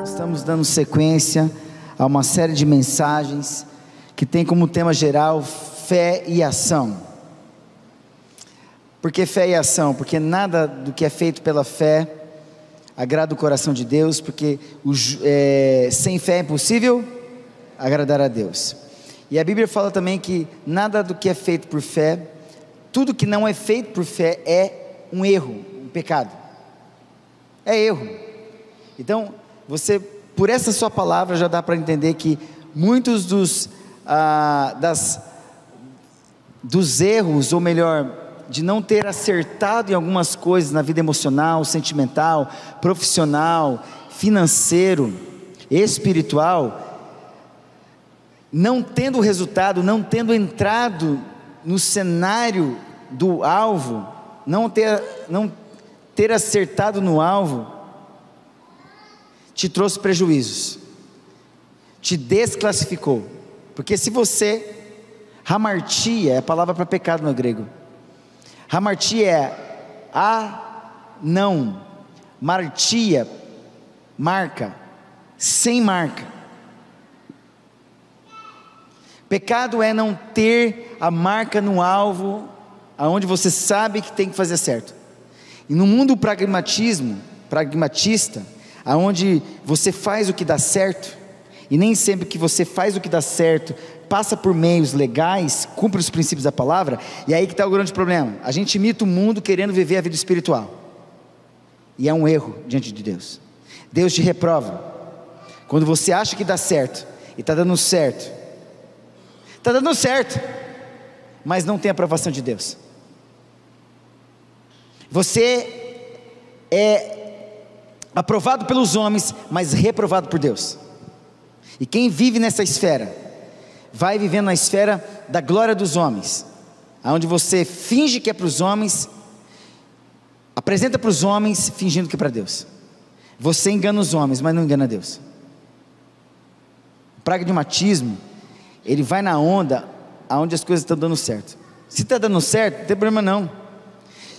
Estamos dando sequência a uma série de mensagens que tem como tema geral fé e ação. Por que fé e ação? Porque nada do que é feito pela fé agrada o coração de Deus, porque sem fé é impossível agradar a Deus. E a Bíblia fala também que nada do que é feito por fé, tudo que não é feito por fé é um erro, um pecado, é erro. Então, por essa sua palavra já dá para entender que muitos dos erros, ou melhor, de não ter acertado em algumas coisas na vida emocional, sentimental, profissional, financeiro, espiritual, não tendo resultado, não tendo entrado no cenário do alvo, não ter acertado no alvo, te trouxe prejuízos, te desclassificou. Porque se você, hamartia é a palavra para pecado no grego, hamartia é não, martia, marca, sem marca. Pecado é não ter a marca no alvo, aonde você sabe que tem que fazer certo. E no mundo pragmatista, aonde você faz o que dá certo, e nem sempre que você faz o que dá certo, passa por meios legais, cumpre os princípios da palavra, e aí que está o grande problema. A gente imita o mundo querendo viver a vida espiritual, e é um erro diante de Deus. Deus te reprova, quando você acha que dá certo, e está dando certo, mas não tem aprovação de Deus. Você é aprovado pelos homens, mas reprovado por Deus. E quem vive nessa esfera, vai vivendo na esfera da glória dos homens, aonde você finge que é para os homens, apresenta para os homens, fingindo que é para Deus. Você engana os homens, mas não engana Deus. O pragmatismo, ele vai na onda, aonde as coisas estão dando certo. Se está dando certo, não tem problema não.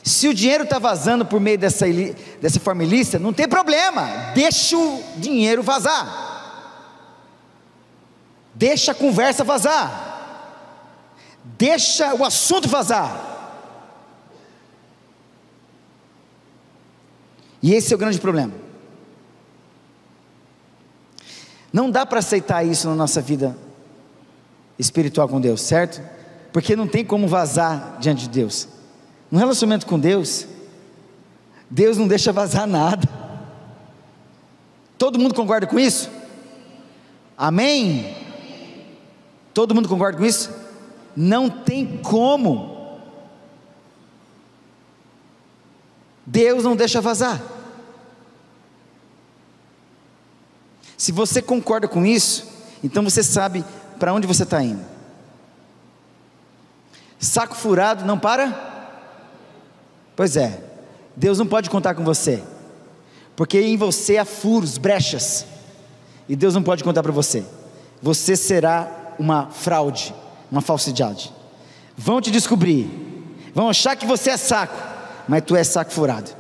Se o dinheiro está vazando por meio dessa forma ilícita, não tem problema, deixa o dinheiro vazar, deixa a conversa vazar, deixa o assunto vazar. E esse é o grande problema. Não dá para aceitar isso na nossa vida espiritual com Deus, certo? Porque não tem como vazar diante de Deus. No relacionamento com Deus, Deus não deixa vazar nada. Todo mundo concorda com isso? Amém? Todo mundo concorda com isso? Não tem como. Deus não deixa vazar. Se você concorda com isso, então você sabe para onde você está indo. Saco furado não para? Pois é, Deus não pode contar com você, porque em você há furos, brechas, e Deus não pode contar para você. Você será uma fraude, uma falsidade. Vão te descobrir, vão achar que você é saco, mas tu é saco furado.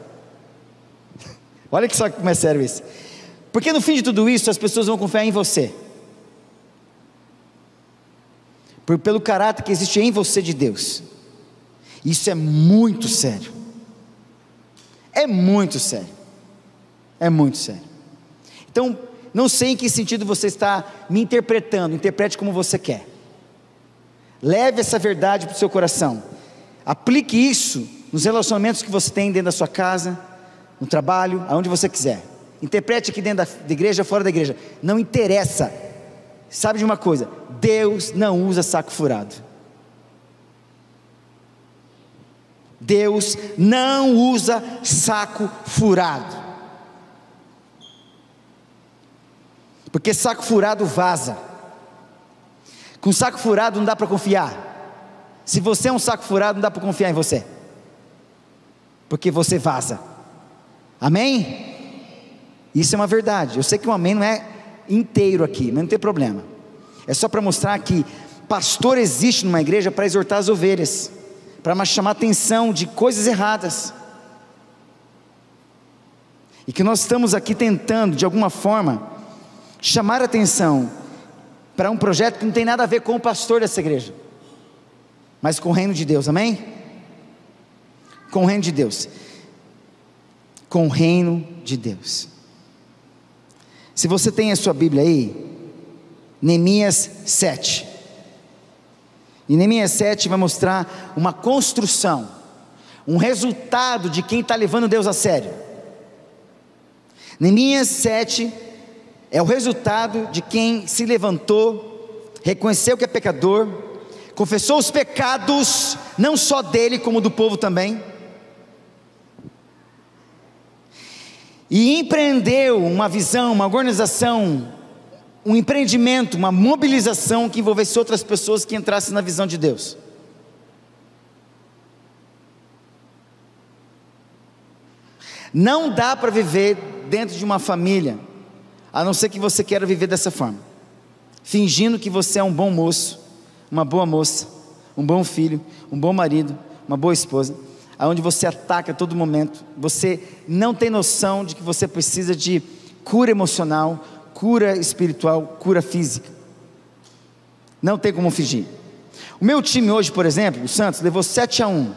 Olha que só como é sério isso. Porque no fim de tudo isso, as pessoas vão confiar em você, pelo caráter que existe em você de Deus. Isso é muito sério. É muito sério. É muito sério. Então, não sei em que sentido você está me interpretando. Interprete como você quer. Leve essa verdade para o seu coração. Aplique isso nos relacionamentos que você tem dentro da sua casa, no trabalho, aonde você quiser. Interprete aqui dentro da igreja, fora da igreja. Não interessa. Sabe de uma coisa? Deus não usa saco furado. Deus não usa saco furado. Porque saco furado vaza. Com saco furado não dá para confiar. Se você é um saco furado, não dá para confiar em você, porque você vaza. Amém? Isso é uma verdade. Eu sei que o amém não é inteiro aqui, mas não tem problema. É só para mostrar que pastor existe numa igreja para exortar as ovelhas, para chamar a atenção de coisas erradas, e que nós estamos aqui tentando, de alguma forma, chamar a atenção para um projeto que não tem nada a ver com o pastor dessa igreja, mas com o reino de Deus, amém? Com o reino de Deus, com o reino de Deus. Se você tem a sua Bíblia aí, Neemias 7, e Neemias 7 vai mostrar uma construção, um resultado de quem está levando Deus a sério. Neemias 7 é o resultado de quem se levantou, reconheceu que é pecador, confessou os pecados, não só dele, como do povo também, e empreendeu uma visão, uma organização, um empreendimento, uma mobilização que envolvesse outras pessoas que entrassem na visão de Deus. Não dá para viver dentro de uma família, a não ser que você queira viver dessa forma, fingindo que você é um bom moço, uma boa moça, um bom filho, um bom marido, uma boa esposa, aonde você ataca a todo momento, você não tem noção de que você precisa de cura emocional, cura espiritual, cura física. Não tem como fingir. O meu time hoje, por exemplo, o Santos, levou 7-1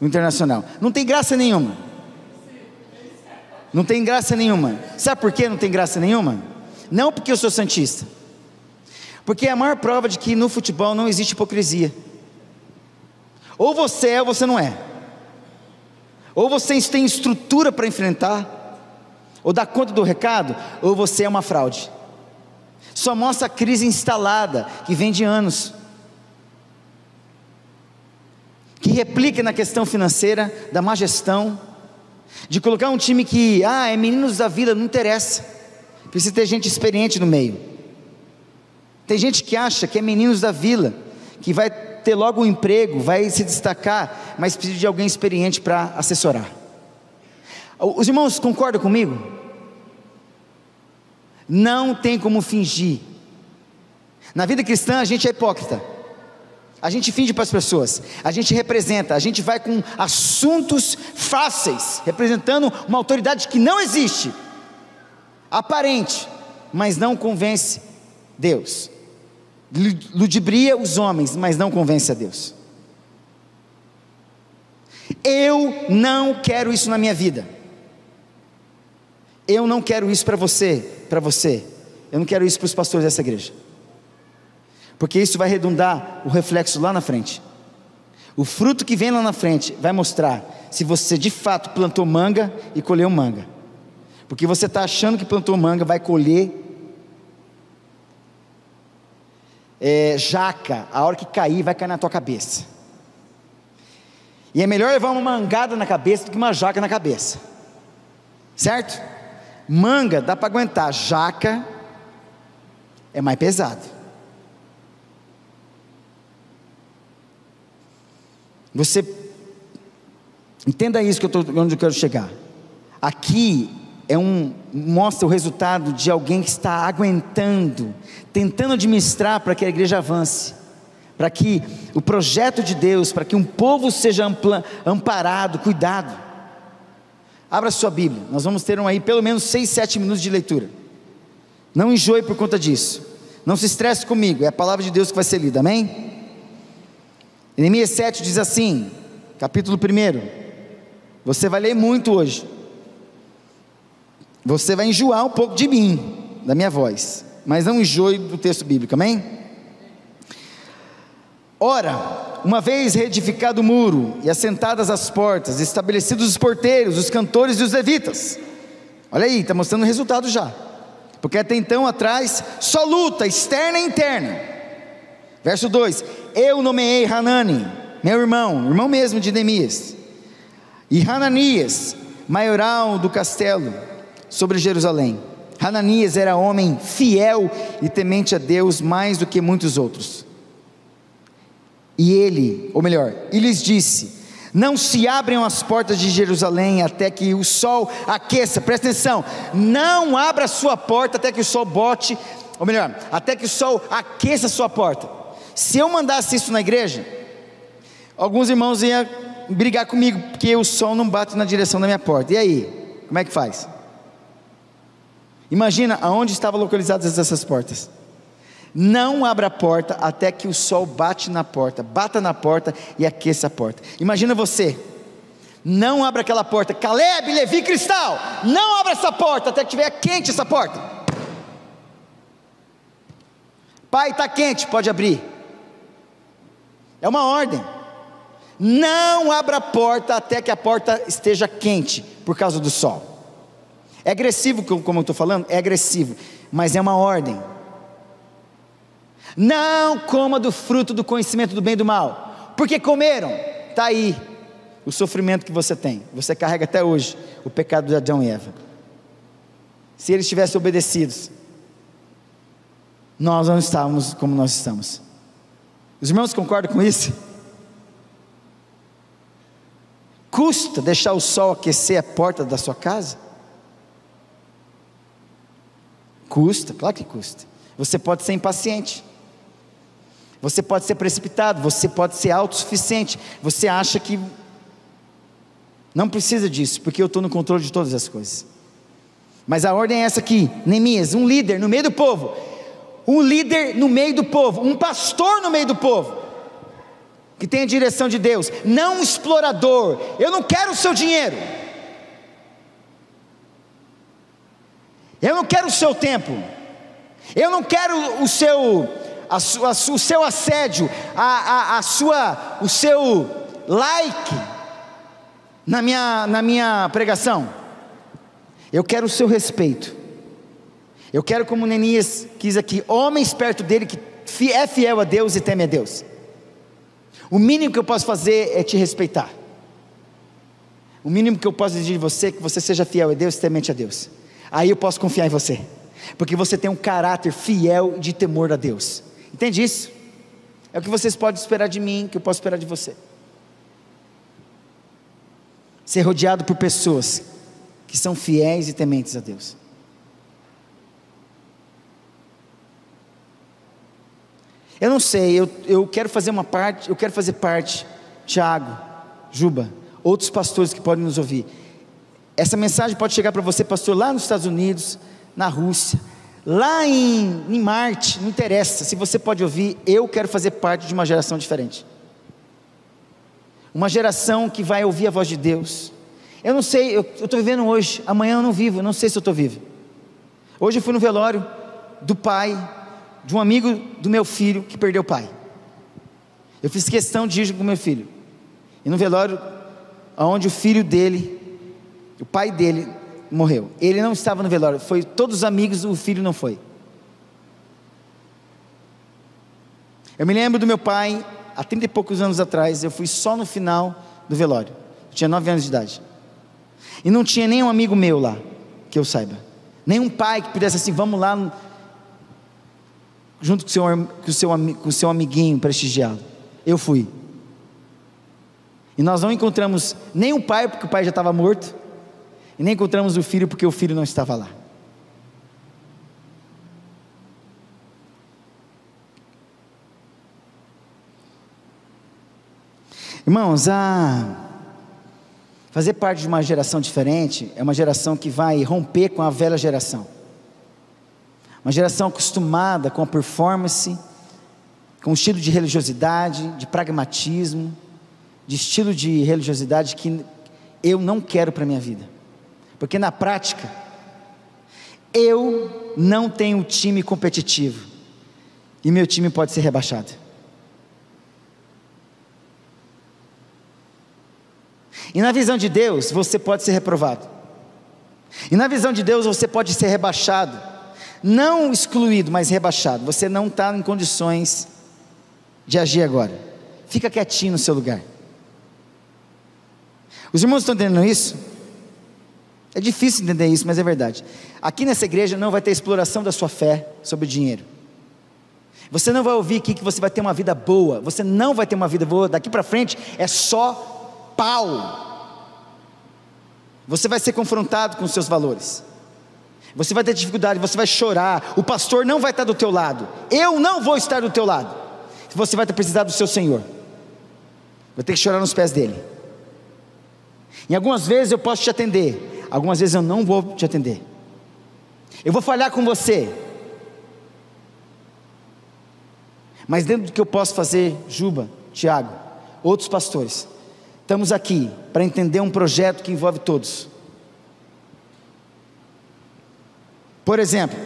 no Internacional. Não tem graça nenhuma. Não tem graça nenhuma. Sabe por que não tem graça nenhuma? Não porque eu sou santista, porque é a maior prova de que no futebol não existe hipocrisia. Ou você é ou você não é. Ou você tem estrutura para enfrentar, ou dá conta do recado, ou você é uma fraude. Só mostra a crise instalada, que vem de anos, que replica na questão financeira, da má gestão, de colocar um time que, é meninos da vida, não interessa, precisa ter gente experiente no meio. Tem gente que acha que é meninos da vila, que vai ter logo um emprego, vai se destacar, mas precisa de alguém experiente para assessorar. Os irmãos concordam comigo? Não tem como fingir. Na vida cristã a gente é hipócrita, a gente finge para as pessoas, a gente representa, a gente vai com assuntos fáceis, representando uma autoridade que não existe, aparente, mas não convence Deus, ludibria os homens, mas não convence a Deus. Eu não quero isso na minha vida. Eu não quero isso para você, eu não quero isso para os pastores dessa igreja, porque isso vai redundar o reflexo lá na frente. O fruto que vem lá na frente vai mostrar se você de fato plantou manga e colheu manga, porque você está achando que plantou manga, vai colher jaca, a hora que cair, vai cair na tua cabeça, e é melhor levar uma mangada na cabeça do que uma jaca na cabeça, certo? Manga dá para aguentar, jaca é mais pesado. Você entenda isso, que onde eu quero chegar. Aqui mostra o resultado de alguém que está aguentando, tentando administrar para que a igreja avance, para que o projeto de Deus, para que um povo seja amparado, cuidado. Abra sua Bíblia, nós vamos ter aí pelo menos 6-7 minutos de leitura. Não enjoe por conta disso, não se estresse comigo, é a palavra de Deus que vai ser lida, amém? Neemias 7 diz assim, capítulo 1, você vai ler muito hoje, você vai enjoar um pouco de mim, da minha voz, mas não enjoe do texto bíblico, amém? Ora, uma vez reedificado o muro, e assentadas as portas, estabelecidos os porteiros, os cantores e os levitas, olha aí, está mostrando o resultado já, porque até então atrás, só luta externa e interna. Verso 2, eu nomeei Hanani, meu irmão mesmo de Neemias, e Hananias, maioral do castelo, sobre Jerusalém. Hananias era homem fiel e temente a Deus mais do que muitos outros. E ele lhes disse, não se abrem as portas de Jerusalém até que o sol aqueça, presta atenção, não abra a sua porta até que o sol bote, até que o sol aqueça a sua porta. Se eu mandasse isso na igreja, alguns irmãos iam brigar comigo, porque o sol não bate na direção da minha porta. E aí, como é que faz? Imagina aonde estavam localizadas essas portas. Não abra a porta até que o sol bata na porta e aqueça a porta. Imagina você, não abra aquela porta, Caleb, Levi, Cristal, não abra essa porta até que estiver quente essa porta. Pai, está quente, pode abrir. É uma ordem. Não abra a porta até que a porta esteja quente, por causa do sol. É agressivo, como eu estou falando? É agressivo, mas é uma ordem. Não coma do fruto do conhecimento do bem e do mal, porque comeram, está aí o sofrimento que você tem. Você carrega até hoje o pecado de Adão e Eva. Se eles tivessem obedecido, nós não estávamos como nós estamos. Os irmãos concordam com isso? Custa deixar o sol aquecer a porta da sua casa? Custa, claro que custa. Você pode ser impaciente, você pode ser precipitado, você pode ser autossuficiente, você acha que não precisa disso, porque eu estou no controle de todas as coisas. Mas a ordem é essa aqui: Neemias, um líder no meio do povo, um líder no meio do povo, um pastor no meio do povo, que tem a direção de Deus, não um explorador. Eu não quero o seu dinheiro, eu não quero o seu tempo, eu não quero o seu assédio, o seu like na minha pregação. Eu quero o seu respeito. Eu quero, como Neemias quis aqui, homens perto dele que é fiel a Deus e teme a Deus. O mínimo que eu posso fazer é te respeitar. O mínimo que eu posso exigir de você é que você seja fiel a Deus e temente a Deus. Aí eu posso confiar em você, porque você tem um caráter fiel de temor a Deus. Entende isso? É o que vocês podem esperar de mim, que eu posso esperar de você. Ser rodeado por pessoas que são fiéis e tementes a Deus. Eu não sei, eu quero fazer parte, Tiago, Juba, outros pastores que podem nos ouvir. Essa mensagem pode chegar para você, pastor, lá nos Estados Unidos, na Rússia, lá em Marte, não interessa, se você pode ouvir. Eu quero fazer parte de uma geração diferente, uma geração que vai ouvir a voz de Deus. Eu não sei, eu estou vivendo hoje, amanhã eu não vivo, eu não sei se eu estou vivo. Hoje eu fui no velório do pai de um amigo do meu filho que perdeu o pai. Eu fiz questão de ir com o meu filho, e no velório onde o filho dele, o pai dele morreu, ele não estava no velório, foi todos os amigos, o filho não foi. Eu me lembro do meu pai, há 30 e poucos anos atrás, eu fui só no final do velório, eu tinha 9 anos de idade, e não tinha nenhum amigo meu lá, que eu saiba, nenhum pai que pudesse assim, vamos lá, junto com o seu amiguinho prestigiado. Eu fui, e nós não encontramos nem o pai, porque o pai já estava morto, e nem encontramos o filho, porque o filho não estava lá. Irmãos, fazer parte de uma geração diferente, é uma geração que vai romper com a velha geração, uma geração acostumada com a performance, com o estilo de religiosidade, de pragmatismo, de estilo de religiosidade que eu não quero para a minha vida, porque na prática, eu não tenho time competitivo, e meu time pode ser rebaixado. E na visão de Deus, você pode ser reprovado, e na visão de Deus, você pode ser rebaixado, não excluído, mas rebaixado. Você não está em condições de agir agora, fica quietinho no seu lugar. Os irmãos estão entendendo isso? É difícil entender isso, mas é verdade. Aqui nessa igreja não vai ter exploração da sua fé sobre dinheiro. Você não vai ouvir aqui que você vai ter uma vida boa. Você não vai ter uma vida boa. Daqui para frente é só pau. Você vai ser confrontado com os seus valores. Você vai ter dificuldade, você vai chorar. O pastor não vai estar do teu lado. Eu não vou estar do teu lado. que você vai precisar do seu Senhor, vai ter que chorar nos pés dele. Em algumas vezes eu posso te atender, algumas vezes eu não vou te atender, eu vou falhar com você, mas dentro do que eu posso fazer, Juba, Tiago, outros pastores, estamos aqui para entender um projeto que envolve todos. Por exemplo,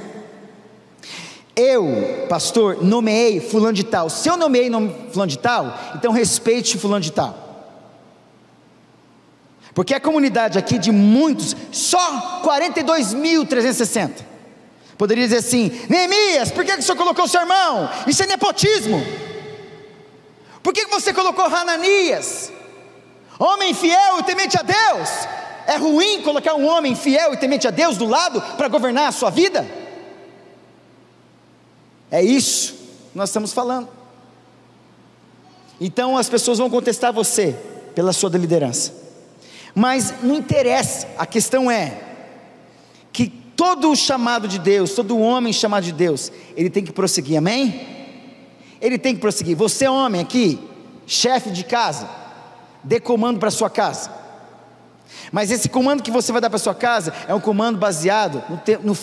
eu, pastor, nomeei fulano de tal. Se eu nomeei fulano de tal, então respeite fulano de tal, porque a comunidade aqui de muitos, só 42.360, poderia dizer assim: Neemias, por que o senhor colocou o seu irmão? Isso é nepotismo. Por que você colocou Hananias, homem fiel e temente a Deus? É ruim colocar um homem fiel e temente a Deus do lado para governar a sua vida? É isso que nós estamos falando. Então as pessoas vão contestar você pela sua liderança, mas não interessa. A questão é que todo chamado de Deus, todo homem chamado de Deus, ele tem que prosseguir, amém? Ele tem que prosseguir. Você homem aqui, chefe de casa, dê comando para a sua casa, mas esse comando que você vai dar para a sua casa, é um comando baseado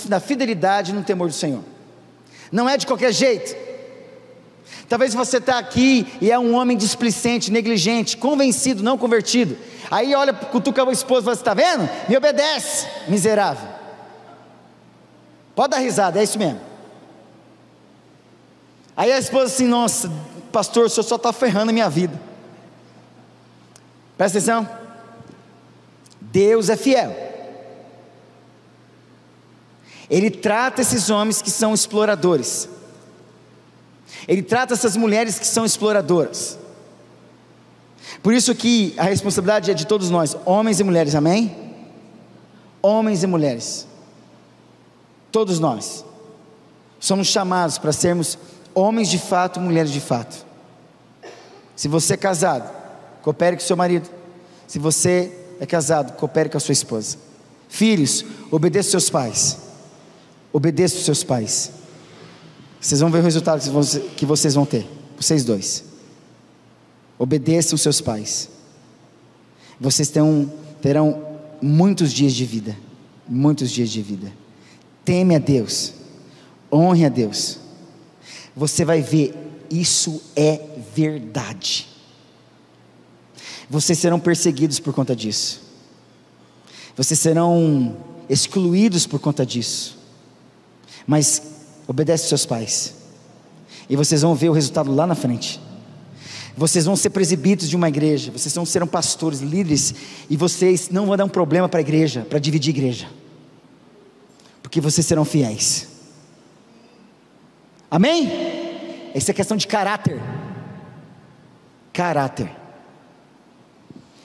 na fidelidade e no temor do Senhor, não é de qualquer jeito. Talvez você está aqui e é um homem displicente, negligente, convencido, não convertido, aí olha, cutuca a esposa e fala: você está vendo? Me obedece, miserável. Pode dar risada, é isso mesmo. Aí a esposa assim: nossa, pastor, o senhor só está ferrando a minha vida. Presta atenção, Deus é fiel, Ele trata esses homens que são exploradores, Ele trata essas mulheres que são exploradoras. Por isso que a responsabilidade é de todos nós, homens e mulheres, amém? Homens e mulheres, todos nós somos chamados para sermos homens de fato, mulheres de fato. Se você é casado, coopere com seu marido. Se você é casado, coopere com a sua esposa. Filhos, obedeça os seus pais. Obedeça os seus pais. Vocês vão ver o resultado que vocês vão ter, vocês dois. Obedeçam os seus pais. Vocês terão muitos dias de vida. Muitos dias de vida. Teme a Deus, honre a Deus. Você vai ver, isso é verdade. Vocês serão perseguidos por conta disso, vocês serão excluídos por conta disso, mas obedece aos seus pais, e vocês vão ver o resultado lá na frente. Vocês vão ser presbíteros de uma igreja, vocês serão pastores, líderes, e vocês não vão dar um problema para a igreja, para dividir a igreja, porque vocês serão fiéis, amém? Essa é questão de caráter, caráter,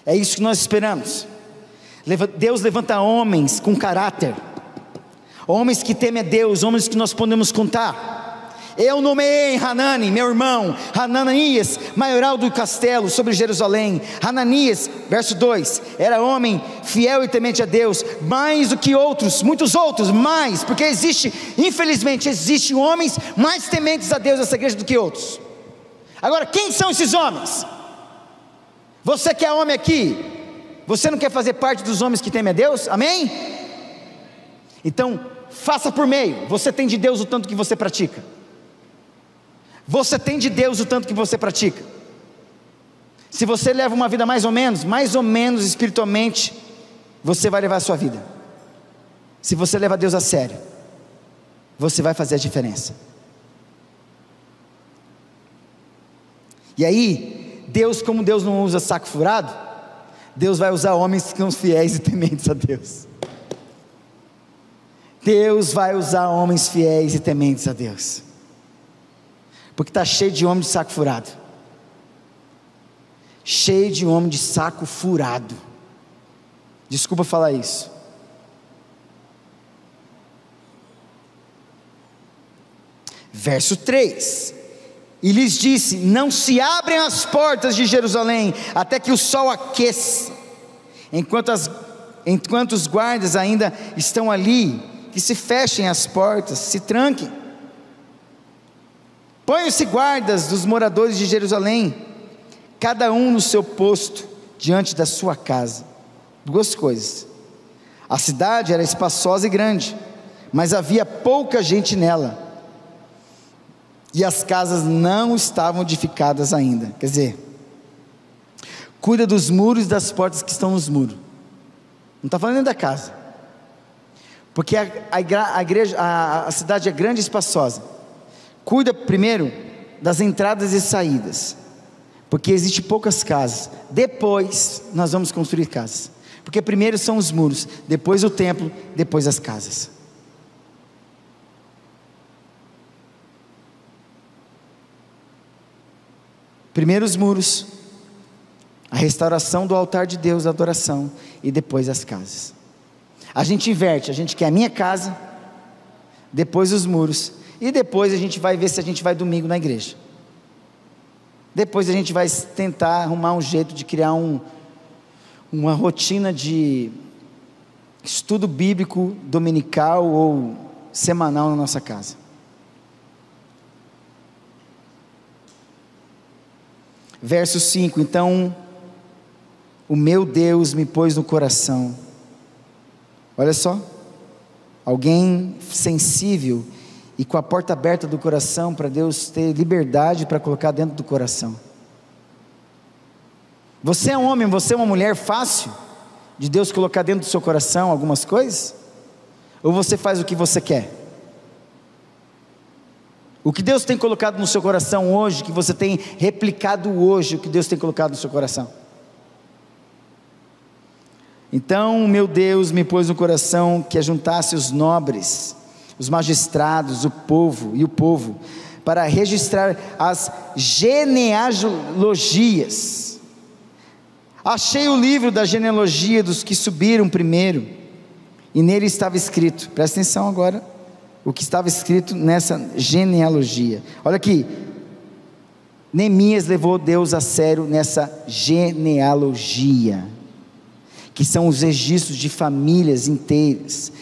é isso que nós esperamos. Deus levanta homens com caráter, homens que temem a Deus, homens que nós podemos contar. Eu nomeei Hanani, meu irmão, Hananias, maioral do castelo sobre Jerusalém. Hananias, verso 2, era homem fiel e temente a Deus, mais do que outros, muitos outros, mais, porque infelizmente existem homens mais tementes a Deus nessa igreja do que outros. Agora, quem são esses homens? Você que é homem aqui, você não quer fazer parte dos homens que temem a Deus? Amém? Então, faça por meio. Você tem de Deus o tanto que você pratica. Você tem de Deus o tanto que você pratica. Se você leva uma vida mais ou menos espiritualmente, você vai levar a sua vida. Se você leva Deus a sério, você vai fazer a diferença. E aí, Deus, como Deus não usa saco furado, Deus vai usar homens que são fiéis e tementes a Deus. Deus vai usar homens fiéis e tementes a Deus, porque está cheio de homem de saco furado, cheio de homem de saco furado, desculpa falar isso. Verso 3, e lhes disse: não se abrem as portas de Jerusalém, até que o sol aqueça, enquanto os guardas ainda estão ali, que se fechem as portas, se tranquem, Ponham-se guardas dos moradores de Jerusalém, cada um no seu posto, diante da sua casa. Duas coisas: a cidade era espaçosa e grande, mas havia pouca gente nela, e as casas não estavam edificadas ainda. Quer dizer, cuida dos muros e das portas que estão nos muros. Não está falando dentro da casa, porque a cidade é grande e espaçosa. Cuida primeiro das entradas e saídas, porque existe poucas casas. Depois nós vamos construir casas, porque primeiro são os muros, depois o templo, depois as casas. Primeiro os muros, a restauração do altar de Deus, a adoração, e depois as casas. A gente inverte, a gente quer a minha casa, depois os muros, e depois a gente vai ver se a gente vai domingo na igreja. Depois a gente vai tentar arrumar um jeito de criar uma rotina de estudo bíblico dominical ou semanal na nossa casa. Verso 5: então o meu Deus me pôs no coração. Olha só, alguém sensível e com a porta aberta do coração para Deus ter liberdade para colocar dentro do coração. Você é um homem, você é uma mulher fácil de Deus colocar dentro do seu coração algumas coisas? Ou você faz o que você quer? O que Deus tem colocado no seu coração hoje, que você tem replicado hoje, o que Deus tem colocado no seu coração? Então meu Deus me pôs no coração que ajuntasse os nobres, os magistrados, o povo, para registrar as genealogias. Achei o livro da genealogia dos que subiram primeiro, e nele estava escrito, presta atenção agora, o que estava escrito nessa genealogia. Olha aqui, Neemias levou Deus a sério nessa genealogia, que são os registros de famílias inteiras,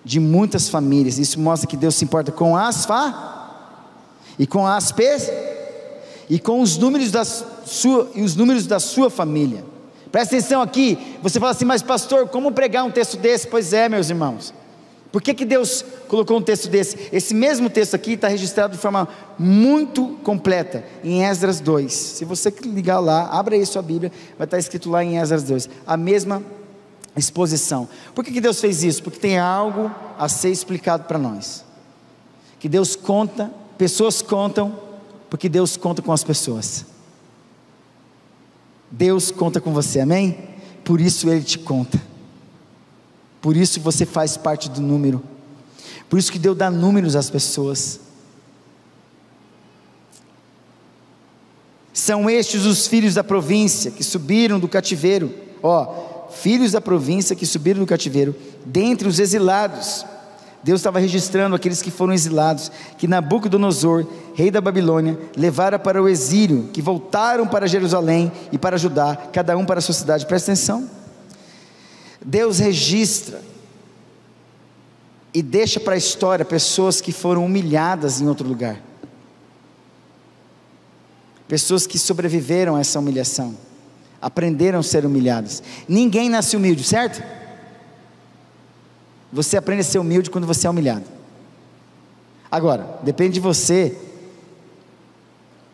de muitas famílias. Isso mostra que Deus se importa com as e com as e com os números da sua família. Presta atenção aqui. Você fala assim: mas pastor, como pregar um texto desse? Pois é, meus irmãos, por que Deus colocou um texto desse? Esse mesmo texto aqui está registrado de forma muito completa em Esdras 2. Se você ligar lá, abra aí sua Bíblia, vai estar escrito lá em Esdras 2, a mesma exposição. Por que Deus fez isso? Porque tem algo a ser explicado para nós, que Deus conta, pessoas contam, porque Deus conta com as pessoas. Deus conta com você, amém? Por isso Ele te conta, por isso você faz parte do número, por isso que Deus dá números às pessoas. São estes os filhos da província que subiram do cativeiro, filhos da província que subiram do cativeiro, dentre os exilados. Deus estava registrando aqueles que foram exilados, que Nabucodonosor, rei da Babilônia, levara para o exílio, que voltaram para Jerusalém e para Judá, cada um para a sua cidade. Presta atenção, Deus registra e deixa para a história pessoas que foram humilhadas em outro lugar, pessoas que sobreviveram a essa humilhação, aprenderam a ser humilhadas. Ninguém nasce humilde, certo? Você aprende a ser humilde quando você é humilhado. Agora, depende de você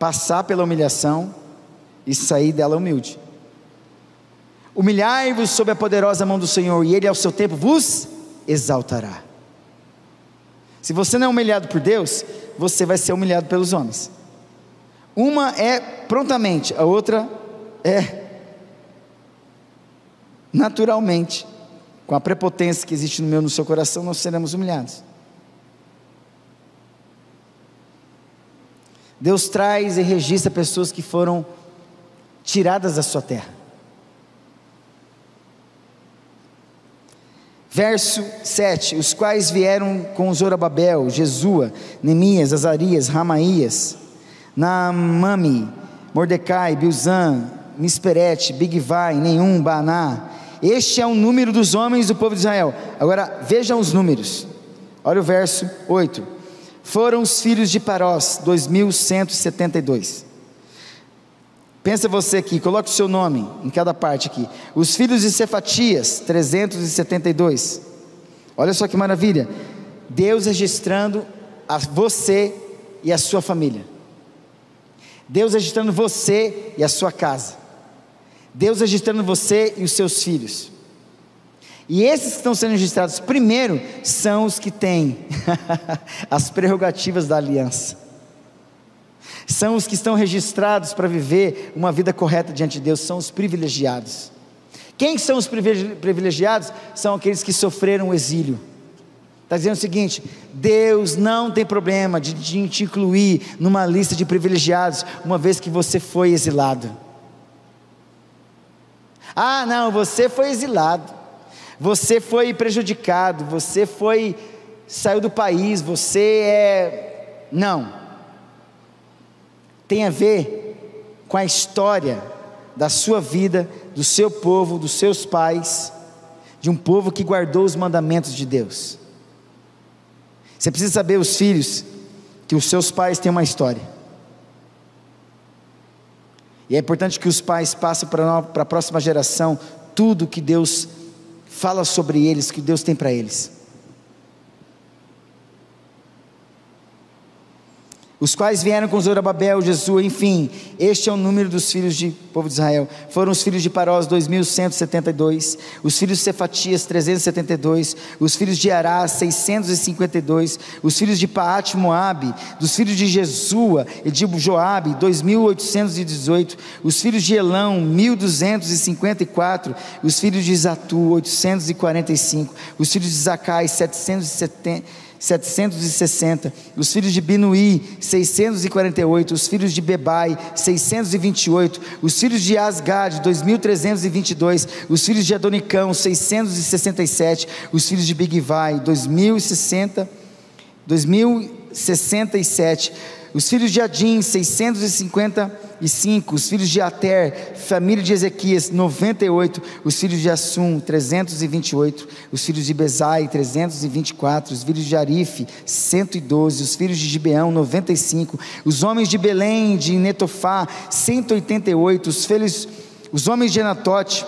passar pela humilhação e sair dela humilde. Humilhai-vos sob a poderosa mão do Senhor, e Ele ao seu tempo vos exaltará. Se você não é humilhado por Deus, você vai ser humilhado pelos homens. Uma é prontamente, a outra é naturalmente. Com a prepotência que existe no meu e no seu coração, nós seremos humilhados. Deus traz e registra pessoas que foram tiradas da sua terra. Verso 7: os quais vieram com Zorobabel, Jesua, Neemias, Azarias, Ramaías, Naamani, Mordecai, Bilzan, Misperete, Bigvai, Nenhum, Baná. Este é o número dos homens do povo de Israel. Agora vejam os números. Olha o verso 8: foram os filhos de Parós, 2172. Pensa você aqui, coloque o seu nome em cada parte aqui. Os filhos de Cefatias, 372. Olha só que maravilha, Deus registrando a você e a sua família, Deus registrando você e a sua casa, Deus registrando você e os seus filhos. E esses que estão sendo registrados primeiro, são os que têm as prerrogativas da aliança, são os que estão registrados para viver uma vida correta diante de Deus, são os privilegiados. Quem são os privilegiados? São aqueles que sofreram o exílio. Está dizendo o seguinte: Deus não tem problema de te incluir numa lista de privilegiados, uma vez que você foi exilado. Ah, não, você foi exilado, você foi prejudicado, você saiu do país, não, tem a ver com a história da sua vida, do seu povo, dos seus pais, de um povo que guardou os mandamentos de Deus. Você precisa saber, os filhos, que os seus pais têm uma história, e é importante que os pais passem para a próxima geração tudo que Deus fala sobre eles, que Deus tem para eles. Os quais vieram com Zorobabel, Jesua, enfim, este é o número dos filhos do povo de Israel. Foram os filhos de Parós, 2172, os filhos de Cefatias, 372, os filhos de Arás, 652, os filhos de Paate Moabe, dos filhos de Jesua e de Joabe, 2818, os filhos de Elão, 1254, os filhos de Zatu, 845, os filhos de Zacai, 760, os filhos de Binuí, 648, os filhos de Bebai, 628, os filhos de Asgad, 2322, os filhos de Adonicão, 667, os filhos de Bigvai, 2067, os filhos de Adim, 655, os filhos de Ater, família de Ezequias, 98, os filhos de Assum, 328, os filhos de Bezai, 324, os filhos de Arife, 112, os filhos de Gibeão, 95, os homens de Belém, de Netofá, 188, os homens de Anatote,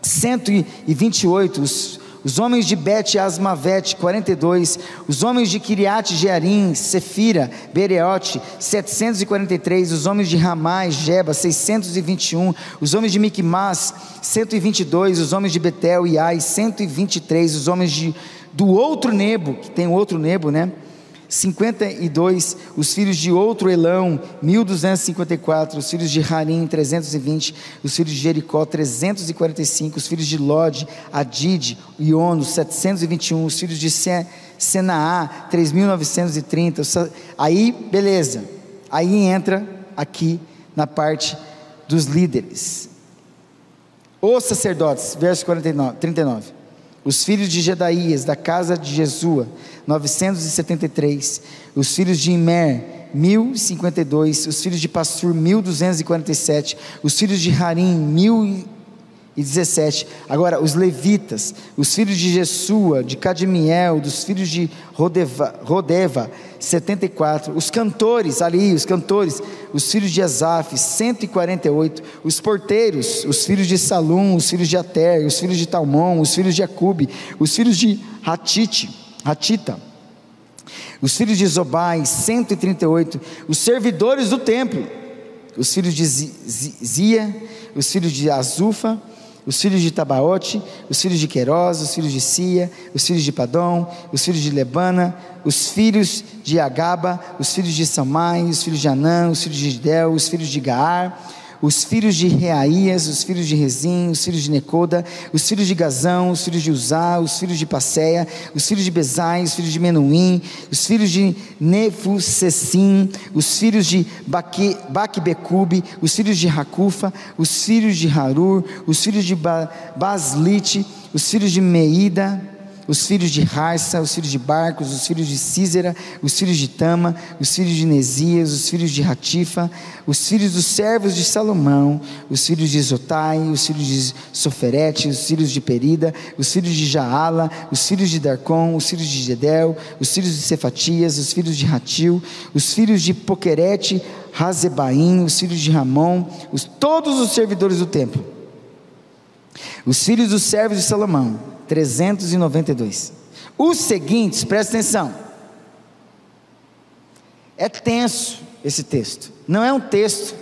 128, os homens de Bet-Asmavete, 42, os homens de Kiriat Jearim, Sefira, Bereote, 743, os homens de Ramá e Geba, 621, os homens de Miquimás, 122, os homens de Betel e Ai, 123, os homens do outro Nebo, que tem outro Nebo, 52, os filhos de outro Elão, 1254, os filhos de Harim, 320, os filhos de Jericó, 345, os filhos de Lod, Adid, Iono, 721, os filhos de Senaá, 3930, aí beleza, aí entra aqui na parte dos líderes, os sacerdotes, verso 39, os filhos de Jedaías, da casa de Jesua, 973, os filhos de Imer, 1052, os filhos de Passur, 1247, os filhos de Harim, 1017, agora os levitas, os filhos de Jesua, de Cadmiel, dos filhos de Rodeva, 74, os cantores, os filhos de Asaf, 148, os porteiros, os filhos de Salum, os filhos de Ater, os filhos de Talmon, os filhos de Acube, os filhos de Hatita, os filhos de Zobai, 138, os servidores do templo, os filhos de Zia, os filhos de Azufa, os filhos de Tabaote, os filhos de Queiroz, os filhos de Sia, os filhos de Padom, os filhos de Lebana, os filhos de Agaba, os filhos de Samai, os filhos de Anã, os filhos de Gidel, os filhos de Gaar, os filhos de Reaías, os filhos de Rezim, os filhos de Necoda, os filhos de Gazão, os filhos de Uzá, os filhos de Passeia, os filhos de Bezai, os filhos de Menuim, os filhos de Nefusessim, os filhos de Baquebecube, os filhos de Racufa, os filhos de Harur, os filhos de Baslite, os filhos de Meida, os filhos de Harsa, os filhos de Barcos, os filhos de Císera, os filhos de Tama, os filhos de Nesias, os filhos de Ratifa, os filhos dos servos de Salomão, os filhos de Zotai, os filhos de Soferete, os filhos de Perida, os filhos de Jaala, os filhos de Darcon, os filhos de Gedel, os filhos de Cefatias, os filhos de Ratil, os filhos de Poquerete, Razebaim, os filhos de Ramon, todos os servidores do templo, os filhos dos servos de Salomão, 392. Os seguintes, presta atenção, é tenso esse texto, não é um texto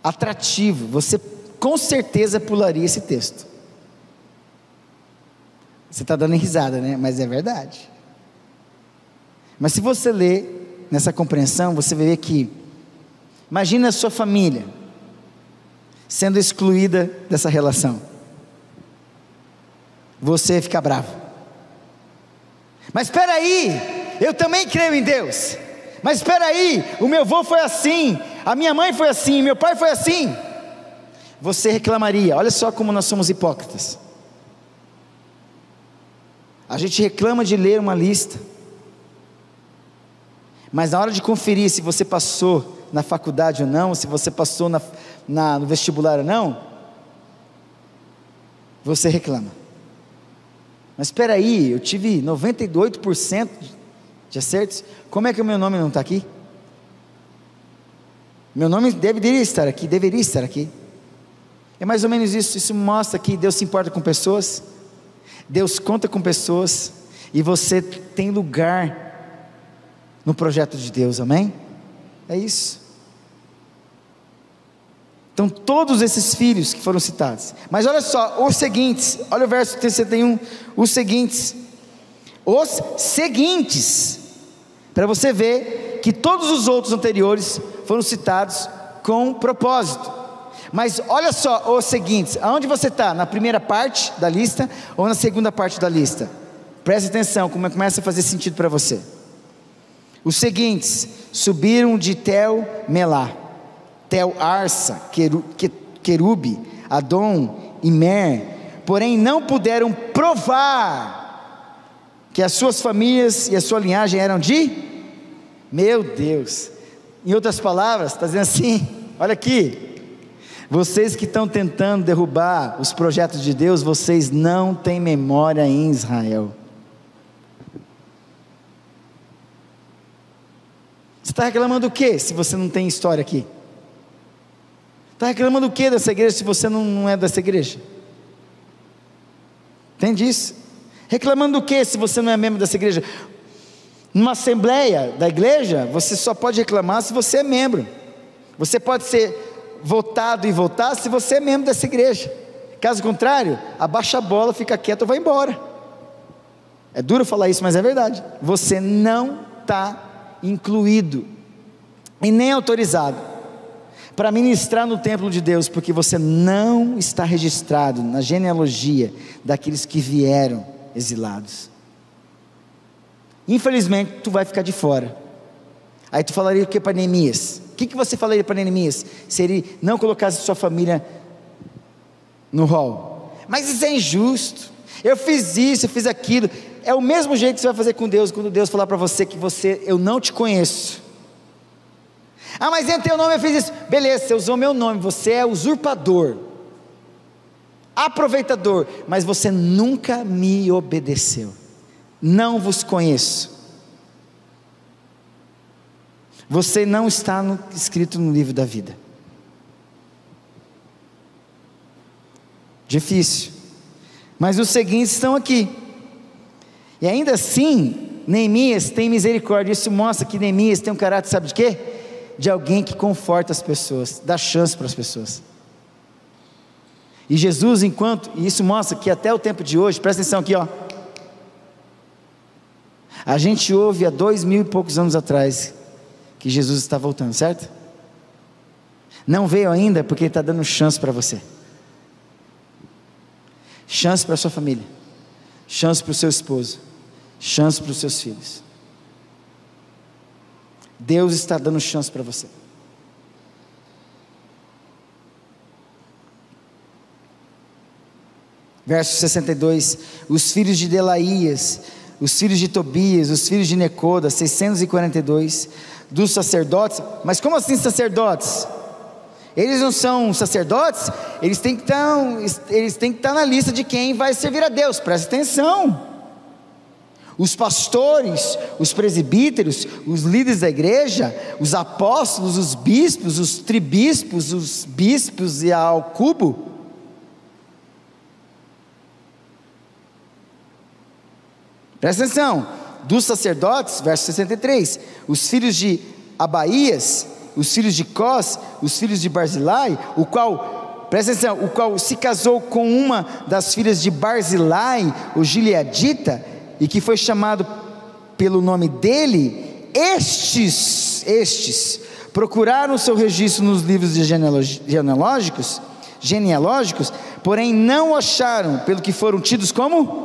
atrativo, você com certeza pularia esse texto. Você está dando risada, né? Mas é verdade. Mas se você ler nessa compreensão, você vai ver que, imagina a sua família sendo excluída dessa relação, você fica bravo. Mas espera aí, eu também creio em Deus. Mas espera aí, o meu avô foi assim, a minha mãe foi assim, meu pai foi assim. Você reclamaria. Olha só como nós somos hipócritas. A gente reclama de ler uma lista, mas na hora de conferir se você passou na faculdade ou não, se você passou no vestibular ou não, você reclama. Mas espera aí, eu tive 98% de acertos, como é que o meu nome não está aqui? Meu nome deveria estar aqui. É mais ou menos isso mostra que Deus se importa com pessoas, Deus conta com pessoas, e você tem lugar no projeto de Deus, amém? É isso. Então todos esses filhos que foram citados, mas olha só, os seguintes, olha o verso 61, os seguintes, para você ver que todos os outros anteriores foram citados com propósito. Mas olha só os seguintes, aonde você está? Na primeira parte da lista ou na segunda parte da lista? Preste atenção, como começa a fazer sentido para você. Os seguintes subiram de Tel-Melá, Tel-Arsa, Querube, Adom e Mer, porém não puderam provar que as suas famílias e a sua linhagem eram de, meu Deus, em outras palavras, está dizendo assim, olha aqui, vocês que estão tentando derrubar os projetos de Deus, vocês não têm memória em Israel. Você está reclamando do que, se você não tem história aqui? Está reclamando do que dessa igreja, se você não é dessa igreja? Entende isso? Reclamando do que, se você não é membro dessa igreja? Numa assembleia da igreja, você só pode reclamar se você é membro. Você pode ser votado e votar se você é membro dessa igreja. Caso contrário, abaixa a bola, fica quieto ou vai embora. É duro falar isso, mas é verdade. Você não está incluído e nem autorizado para ministrar no templo de Deus, porque você não está registrado na genealogia daqueles que vieram exilados. Infelizmente tu vai ficar de fora. Aí tu falaria o que para Neemias? O que você falaria para Neemias se ele não colocasse sua família no rol? Mas isso é injusto, eu fiz isso, eu fiz aquilo. É o mesmo jeito que você vai fazer com Deus, quando Deus falar para você que eu não te conheço. Ah, mas em teu nome eu fiz isso. Beleza, você usou meu nome, você é usurpador, aproveitador, mas você nunca me obedeceu. Não vos conheço. Você não está escrito no livro da vida. Difícil, mas os seguintes estão aqui. E ainda assim, Neemias tem misericórdia. Isso mostra que Neemias tem um caráter, sabe de quê? De alguém que conforta as pessoas, dá chance para as pessoas. E Jesus, e isso mostra que até o tempo de hoje, presta atenção aqui, ó. A gente ouve há 2000 e poucos anos atrás que Jesus está voltando, certo? Não veio ainda porque Ele está dando chance para você, chance para a sua família, chance para o seu esposo, chance para os seus filhos. Deus está dando chance para você. Verso 62, os filhos de Delaías, os filhos de Tobias, os filhos de Necoda, 642, dos sacerdotes. Mas como assim sacerdotes? Eles não são sacerdotes? Eles têm que estar na lista de quem vai servir a Deus, presta atenção. Os pastores, os presbíteros, os líderes da igreja, os apóstolos, os bispos, os tribispos, os bispos e ao cubo. Presta atenção, dos sacerdotes, verso 63, os filhos de Abaías, os filhos de Cós, os filhos de Barzilai, o qual, presta atenção, o qual se casou com uma das filhas de Barzilai, o gileadita, e que foi chamado pelo nome dele, estes procuraram o seu registro nos livros de genealógicos, porém não o acharam, pelo que foram tidos como?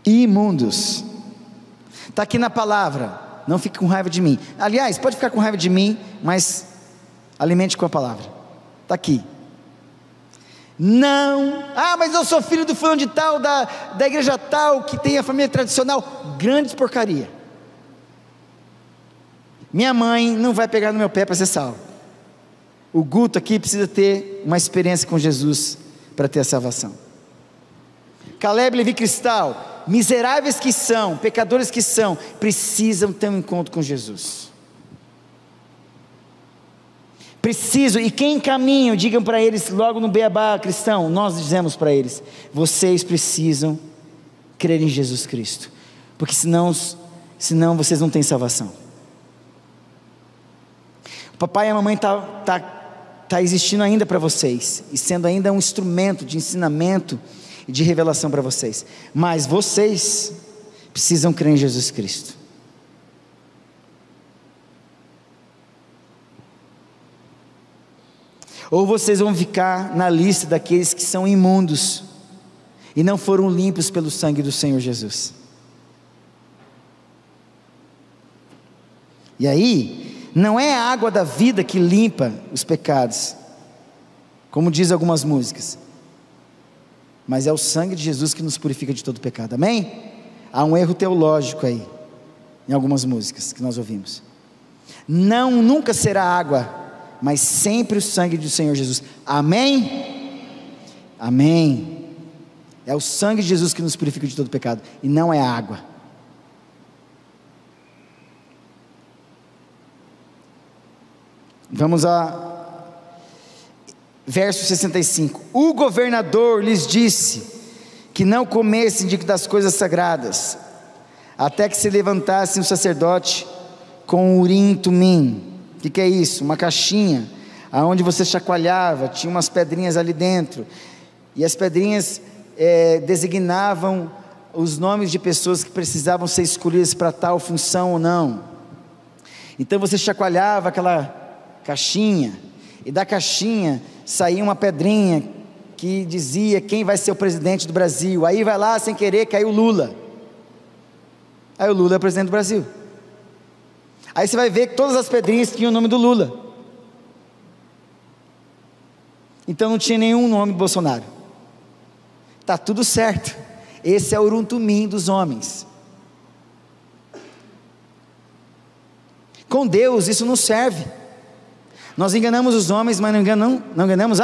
Imundos. Está aqui na palavra, não fique com raiva de mim. Aliás, pode ficar com raiva de mim, mas alimente com a palavra. Está aqui. Não, mas eu sou filho do fulano de tal, da igreja tal, que tem a família tradicional. Grandes porcaria. Minha mãe não vai pegar no meu pé para ser salvo. O Guto aqui precisa ter uma experiência com Jesus para ter a salvação. Caleb, Levi, Cristal, miseráveis que são, pecadores que são, precisam ter um encontro com Jesus. Preciso, e quem caminham, digam para eles logo no beabá cristão, nós dizemos para eles, vocês precisam crer em Jesus Cristo, porque senão vocês não têm salvação. O papai e a mamãe tá existindo ainda para vocês, e sendo ainda um instrumento de ensinamento e de revelação para vocês, mas vocês precisam crer em Jesus Cristo. Ou vocês vão ficar na lista daqueles que são imundos e não foram limpos pelo sangue do Senhor Jesus. E aí, não é a água da vida que limpa os pecados, como diz algumas músicas, mas é o sangue de Jesus que nos purifica de todo pecado, amém? Há um erro teológico aí, em algumas músicas que nós ouvimos. Nunca será água, mas sempre o sangue do Senhor Jesus, amém? Amém. É o sangue de Jesus que nos purifica de todo pecado, e não é a água. Vamos a verso 65, o governador lhes disse, que não comessem das coisas sagradas, até que se levantasse um sacerdote, com urim e tumim. O que é isso? Uma caixinha, aonde você chacoalhava, tinha umas pedrinhas ali dentro, e as pedrinhas designavam os nomes de pessoas que precisavam ser escolhidas para tal função ou não. Então você chacoalhava aquela caixinha, e da caixinha saía uma pedrinha, que dizia quem vai ser o presidente do Brasil. Aí vai lá, sem querer, caiu Lula, aí o Lula é o presidente do Brasil. Aí você vai ver que todas as pedrinhas tinham o nome do Lula, então não tinha nenhum nome do Bolsonaro. Está tudo certo, esse é o urum-tumim dos homens. Com Deus isso não serve. Nós enganamos os homens, mas não enganamos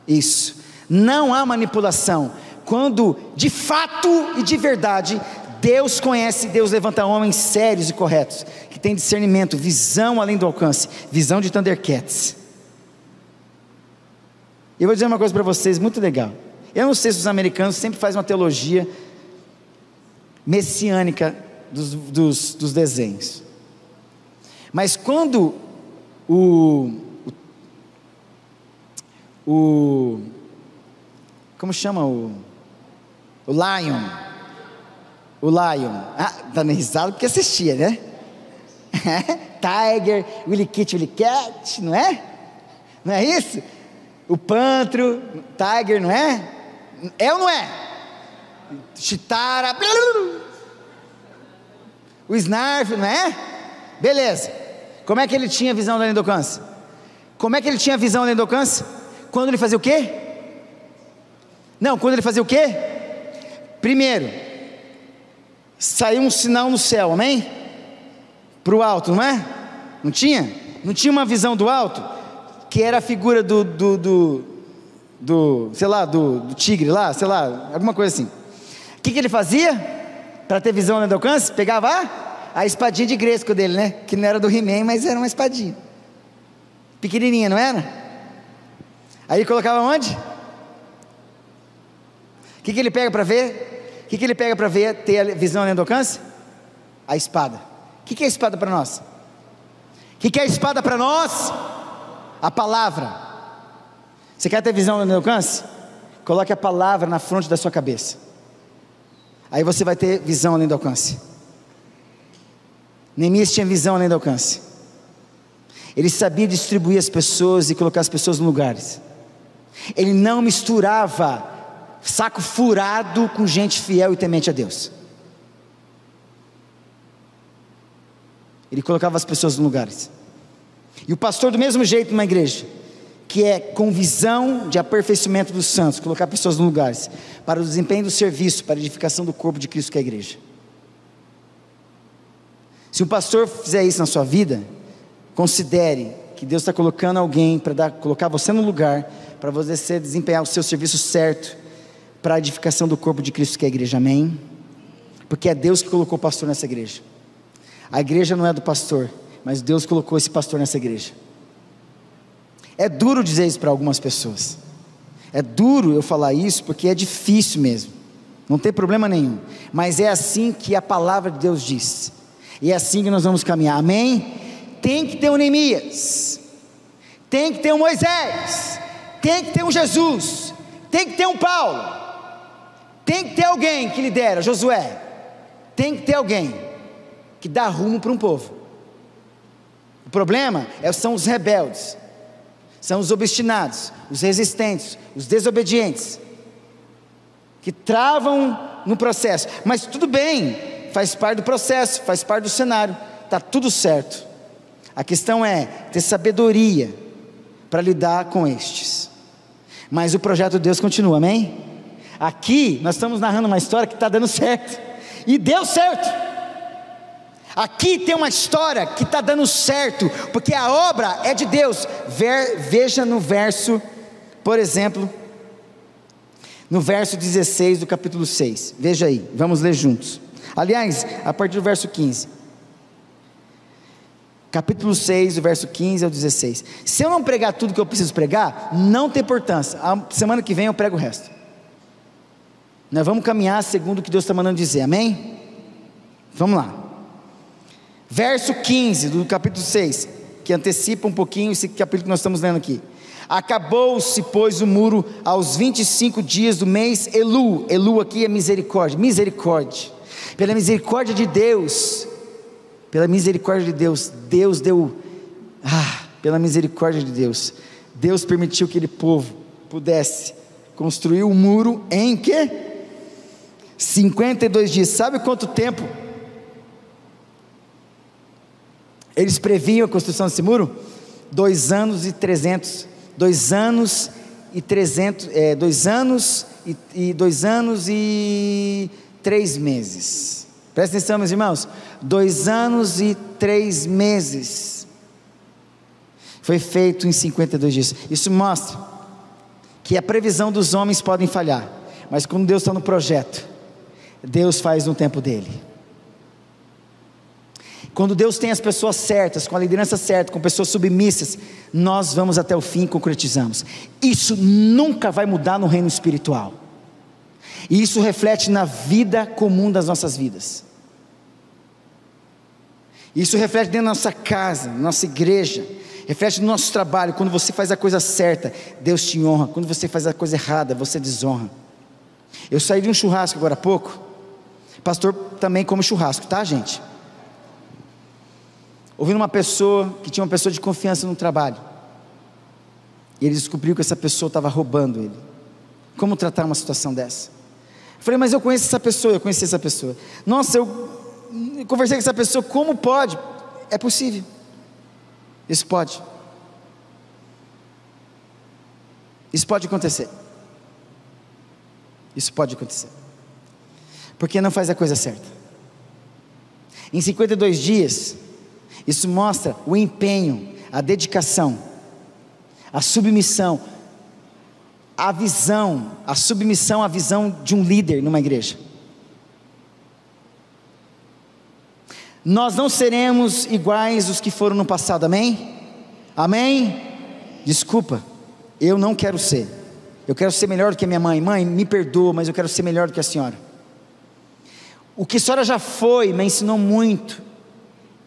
isso. Não há manipulação, quando de fato e de verdade Deus conhece, Deus levanta homens sérios e corretos, que têm discernimento, visão além do alcance, visão de Thundercats. Eu vou dizer uma coisa para vocês muito legal. Eu não sei se os americanos sempre fazem uma teologia messiânica dos desenhos, mas quando como chama o Lion, tá na risada porque assistia, né? Tiger, Willy Cat, não é? Não é isso? O Pantro, Tiger, não é? É ou não é? Chitara, o Snarf, não é? Beleza. Como é que ele tinha visão além do alcance? Como é que ele tinha visão além do alcance? Quando ele fazia o quê? Não, quando ele fazia o quê? Primeiro, saiu um sinal no céu, amém? Para o alto, não é? Não tinha? Não tinha uma visão do alto? Que era a figura sei lá, do tigre lá, sei lá, alguma coisa assim. O que ele fazia para ter visão além do alcance? Pegava a espadinha de Gresco dele, né? Que não era do He-Man, mas era uma espadinha pequenininha, não era? Aí ele colocava onde? O que ele pega para ver? O que ele pega para ver, ter a visão além do alcance? A espada. O que é a espada para nós? O que é a espada para nós? A palavra. Você quer ter visão além do alcance? Coloque a palavra na fronte da sua cabeça. Aí você vai ter visão além do alcance. Neemias tinha visão além do alcance. Ele sabia distribuir as pessoas e colocar as pessoas em lugares. Ele não misturava saco furado com gente fiel e temente a Deus. Ele colocava as pessoas em lugares. E o pastor do mesmo jeito numa igreja, que é com visão de aperfeiçoamento dos santos, colocar pessoas em lugares, para o desempenho do serviço, para a edificação do corpo de Cristo que é a igreja. Se um pastor fizer isso na sua vida, considere que Deus está colocando alguém para colocar você no lugar, para você desempenhar o seu serviço certo, para a edificação do corpo de Cristo que é a igreja, amém? Porque é Deus que colocou o pastor nessa igreja. A igreja não é do pastor, mas Deus colocou esse pastor nessa igreja. É duro dizer isso para algumas pessoas, é duro eu falar isso, porque é difícil mesmo, não tem problema nenhum, mas é assim que a palavra de Deus diz, e é assim que nós vamos caminhar, amém? Tem que ter um Neemias, tem que ter um Moisés, tem que ter um Jesus, tem que ter um Paulo, tem que ter alguém que lidera, Josué, tem que ter alguém que dá rumo para um povo. O problema são os rebeldes, são os obstinados, os resistentes, os desobedientes, que travam no processo, mas tudo bem, faz parte do processo, faz parte do cenário, está tudo certo. A questão é ter sabedoria para lidar com estes, mas o projeto de Deus continua, amém? Aqui nós estamos narrando uma história que está dando certo, e deu certo. Aqui tem uma história que está dando certo, porque a obra é de Deus. Veja no verso, por exemplo, no verso 16 do capítulo 6, veja aí, vamos ler juntos. Aliás, a partir do verso 15, capítulo 6, do verso 15 ao 16. Se eu não pregar tudo que eu preciso pregar, não tem importância, a semana que vem eu prego o resto. Nós vamos caminhar segundo o que Deus está mandando dizer, amém? Vamos lá. Verso 15 do capítulo 6, que antecipa um pouquinho esse capítulo que nós estamos lendo aqui. Acabou-se, pois, o muro aos 25 dias do mês Elu. Elu aqui é misericórdia, misericórdia. Pela misericórdia de Deus, Deus deu, pela misericórdia de Deus, Deus permitiu que aquele povo pudesse construir um muro em quê? 52 dias. Sabe quanto tempo eles previam a construção desse muro? 2 anos e 300, 2 anos e 300, 2 anos e 2 anos e 3 meses, presta atenção meus irmãos, 2 anos e 3 meses, foi feito em 52 dias, isso mostra, que a previsão dos homens podem falhar, mas quando Deus está no projeto, Deus faz no tempo dele. Quando Deus tem as pessoas certas, com a liderança certa, com pessoas submissas, nós vamos até o fim e concretizamos. Isso nunca vai mudar no reino espiritual, e isso reflete na vida comum das nossas vidas, isso reflete dentro da nossa casa, na nossa igreja, reflete no nosso trabalho. Quando você faz a coisa certa, Deus te honra. Quando você faz a coisa errada, você desonra. Eu saí de um churrasco agora há pouco, pastor também come churrasco, tá gente? Ouvindo uma pessoa, que tinha uma pessoa de confiança no trabalho, e ele descobriu que essa pessoa estava roubando ele. Como tratar uma situação dessa? Eu falei, mas eu conheço essa pessoa, eu conheci essa pessoa. Nossa, eu conversei com essa pessoa, como pode? É possível. Isso pode. Isso pode acontecer. Isso pode acontecer. Porque não faz a coisa certa. Em 52 dias, isso mostra o empenho, a dedicação, a submissão, a visão, a submissão à visão de um líder numa igreja. Nós não seremos iguais os que foram no passado, amém? Amém? Desculpa, eu não quero ser. Eu quero ser melhor do que a minha mãe. Mãe, me perdoa, mas eu quero ser melhor do que a senhora. O que a senhora já foi, me ensinou muito.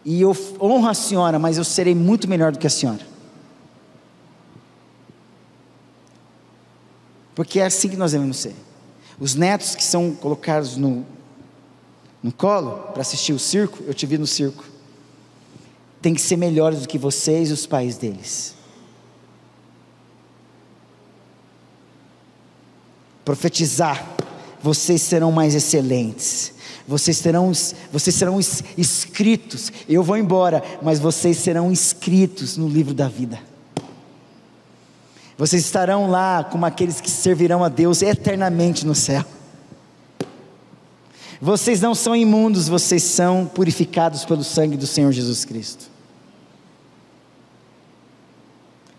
E eu honro a senhora, mas eu serei muito melhor do que a senhora. Porque é assim que nós devemos ser. Os netos que são colocados no colo para assistir o circo, eu te vi no circo, tem que ser melhores do que vocês e os pais deles. Profetizar, vocês serão mais excelentes, vocês serão escritos. Eu vou embora, mas vocês serão inscritos no livro da vida. Vocês estarão lá como aqueles que servirão a Deus eternamente no céu. Vocês não são imundos, vocês são purificados pelo sangue do Senhor Jesus Cristo.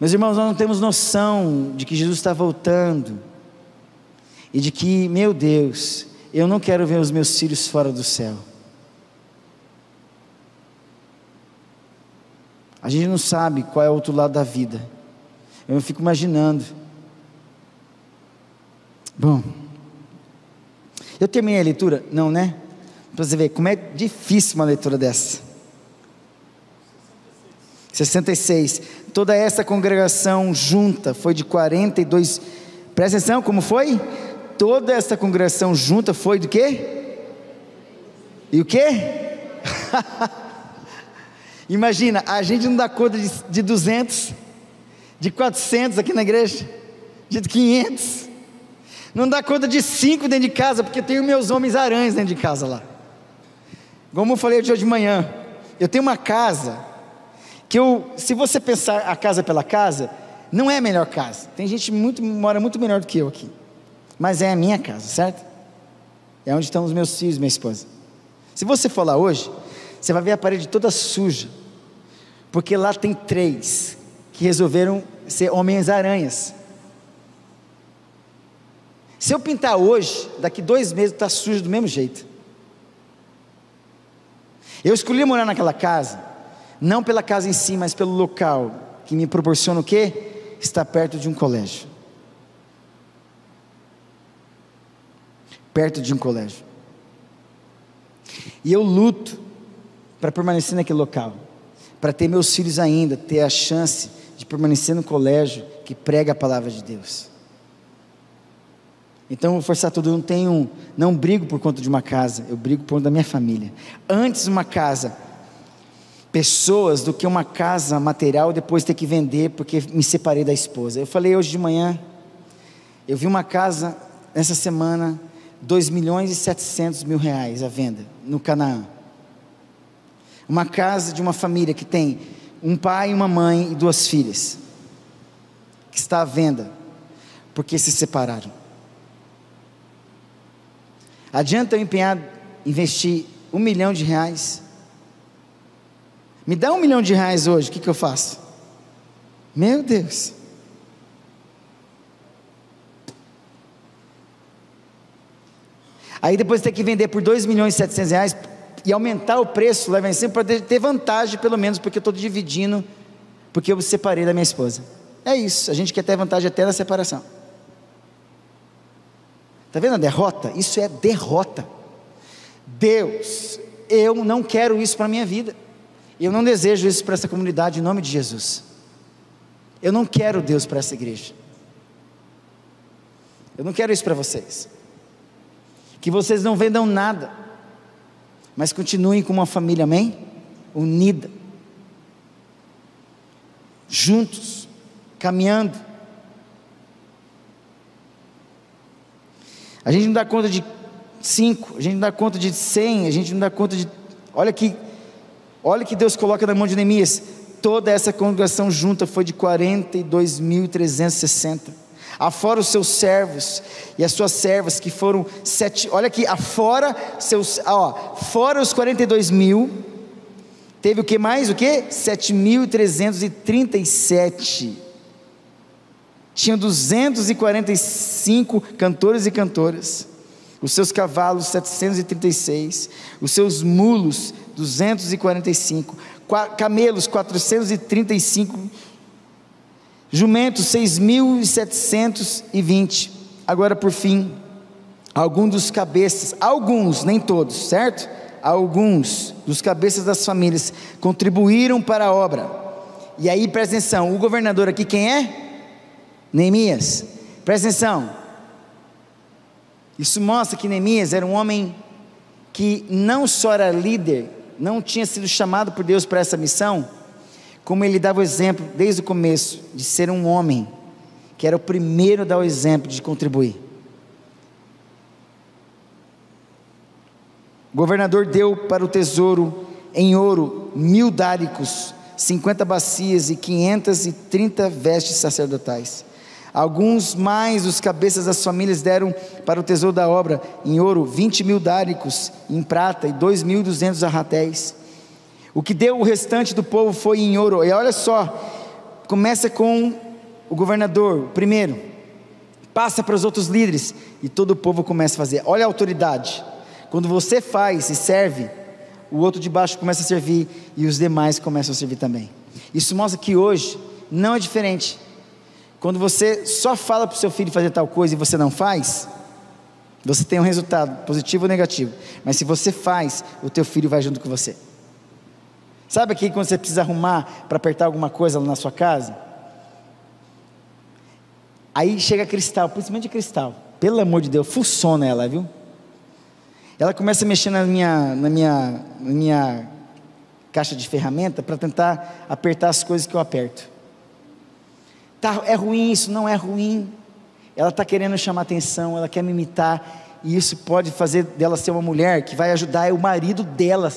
Meus irmãos, nós não temos noção de que Jesus está voltando, e de que, meu Deus, eu não quero ver os meus filhos fora do céu. A gente não sabe qual é o outro lado da vida. Eu fico imaginando. Bom, eu terminei a leitura? Não, né? Para você ver como é difícil uma leitura dessa. 66. Toda essa congregação junta foi de 42. Presta atenção, como foi? Toda essa congregação junta foi do quê? E o quê? Imagina, a gente não dá conta de 200, de 400 aqui na igreja, de 500, não dá conta de 5 dentro de casa, porque eu tenho meus homens aranhas dentro de casa lá. Como eu falei hoje de manhã, eu tenho uma casa, que se você pensar a casa pela casa, não é a melhor casa. Tem gente que mora muito melhor do que eu aqui, mas é a minha casa, certo? É onde estão os meus filhos e minha esposa. Se você for lá hoje, você vai ver a parede toda suja, porque lá tem 3 que resolveram ser homens-aranhas. Se eu pintar hoje, daqui 2 meses está sujo do mesmo jeito. Eu escolhi morar naquela casa, não pela casa em si, mas pelo local, que me proporciona o quê? Estar perto de um colégio. Perto de um colégio. E eu luto para permanecer naquele local, para ter meus filhos ainda, ter a chance de permanecer no colégio que prega a palavra de Deus. Então eu vou forçar tudo, não brigo por conta de uma casa, eu brigo por conta da minha família. Antes uma casa, pessoas, do que uma casa material, depois ter que vender, porque me separei da esposa. Eu falei hoje de manhã, eu vi uma casa, essa semana, 2.700.000 reais à venda, no Canaã. Uma casa de uma família que tem um pai, uma mãe e 2 filhas, que está à venda, porque se separaram. Adianta eu investir R$1 milhão? Me dá R$1 milhão hoje, o que eu faço? Meu Deus. Aí depois tem que vender por R$2.700.000 e aumentar o preço, leva em cima, para ter vantagem, pelo menos, porque eu estou dividindo, porque eu me separei da minha esposa. É isso, a gente quer ter vantagem até na separação. Está vendo a derrota? Isso é derrota. Deus, eu não quero isso para a minha vida. Eu não desejo isso para essa comunidade, em nome de Jesus. Eu não quero Deus para essa igreja. Eu não quero isso para vocês. Que vocês não vendam nada, mas continuem como uma família, amém? Unida, juntos, caminhando. A gente não dá conta de 5, a gente não dá conta de 100, a gente não dá conta de... Olha aqui, Olha o que Deus coloca na mão de Neemias. Toda essa congregação junta foi de 42.360, afora os seus servos e as suas servas, que foram 7, olha aqui, fora os 42.000, teve o que mais? O que? 7.337, tinham 245 cantores e cantoras, os seus cavalos 736, os seus mulos 245, camelos 435, jumentos 6.720. Agora por fim, alguns dos cabeças, alguns, nem todos, certo? Alguns dos cabeças das famílias contribuíram para a obra. E aí presta atenção, o governador aqui quem é? Neemias. Presta atenção, isso mostra que Neemias era um homem que não só era líder, não tinha sido chamado por Deus para essa missão, como ele dava o exemplo desde o começo, de ser um homem, que era o primeiro a dar o exemplo de contribuir. O governador deu para o tesouro em ouro 1.000 dáricos, 50 bacias e 530 vestes sacerdotais. Alguns mais dos cabeças das famílias deram para o tesouro da obra em ouro 20.000 dáricos, em prata e 2.200 arratéis. O que deu o restante do povo foi em ouro. E olha só, começa com o governador primeiro, passa para os outros líderes e todo o povo começa a fazer. Olha a autoridade, quando você faz e serve, o outro de baixo começa a servir e os demais começam a servir também. Isso mostra que hoje não é diferente. Quando você só fala para o seu filho fazer tal coisa e você não faz, você tem um resultado, positivo ou negativo. Mas se você faz, o teu filho vai junto com você. Sabe aqui quando você precisa arrumar para apertar alguma coisa lá na sua casa? Aí chega a Cristal, principalmente a Cristal, pelo amor de Deus, funciona ela, viu? Ela começa a mexer na minha caixa de ferramenta para tentar apertar as coisas que eu aperto. É ruim isso? Não é ruim. Ela está querendo chamar atenção, ela quer me imitar, e isso pode fazer dela ser uma mulher que vai ajudar o marido dela.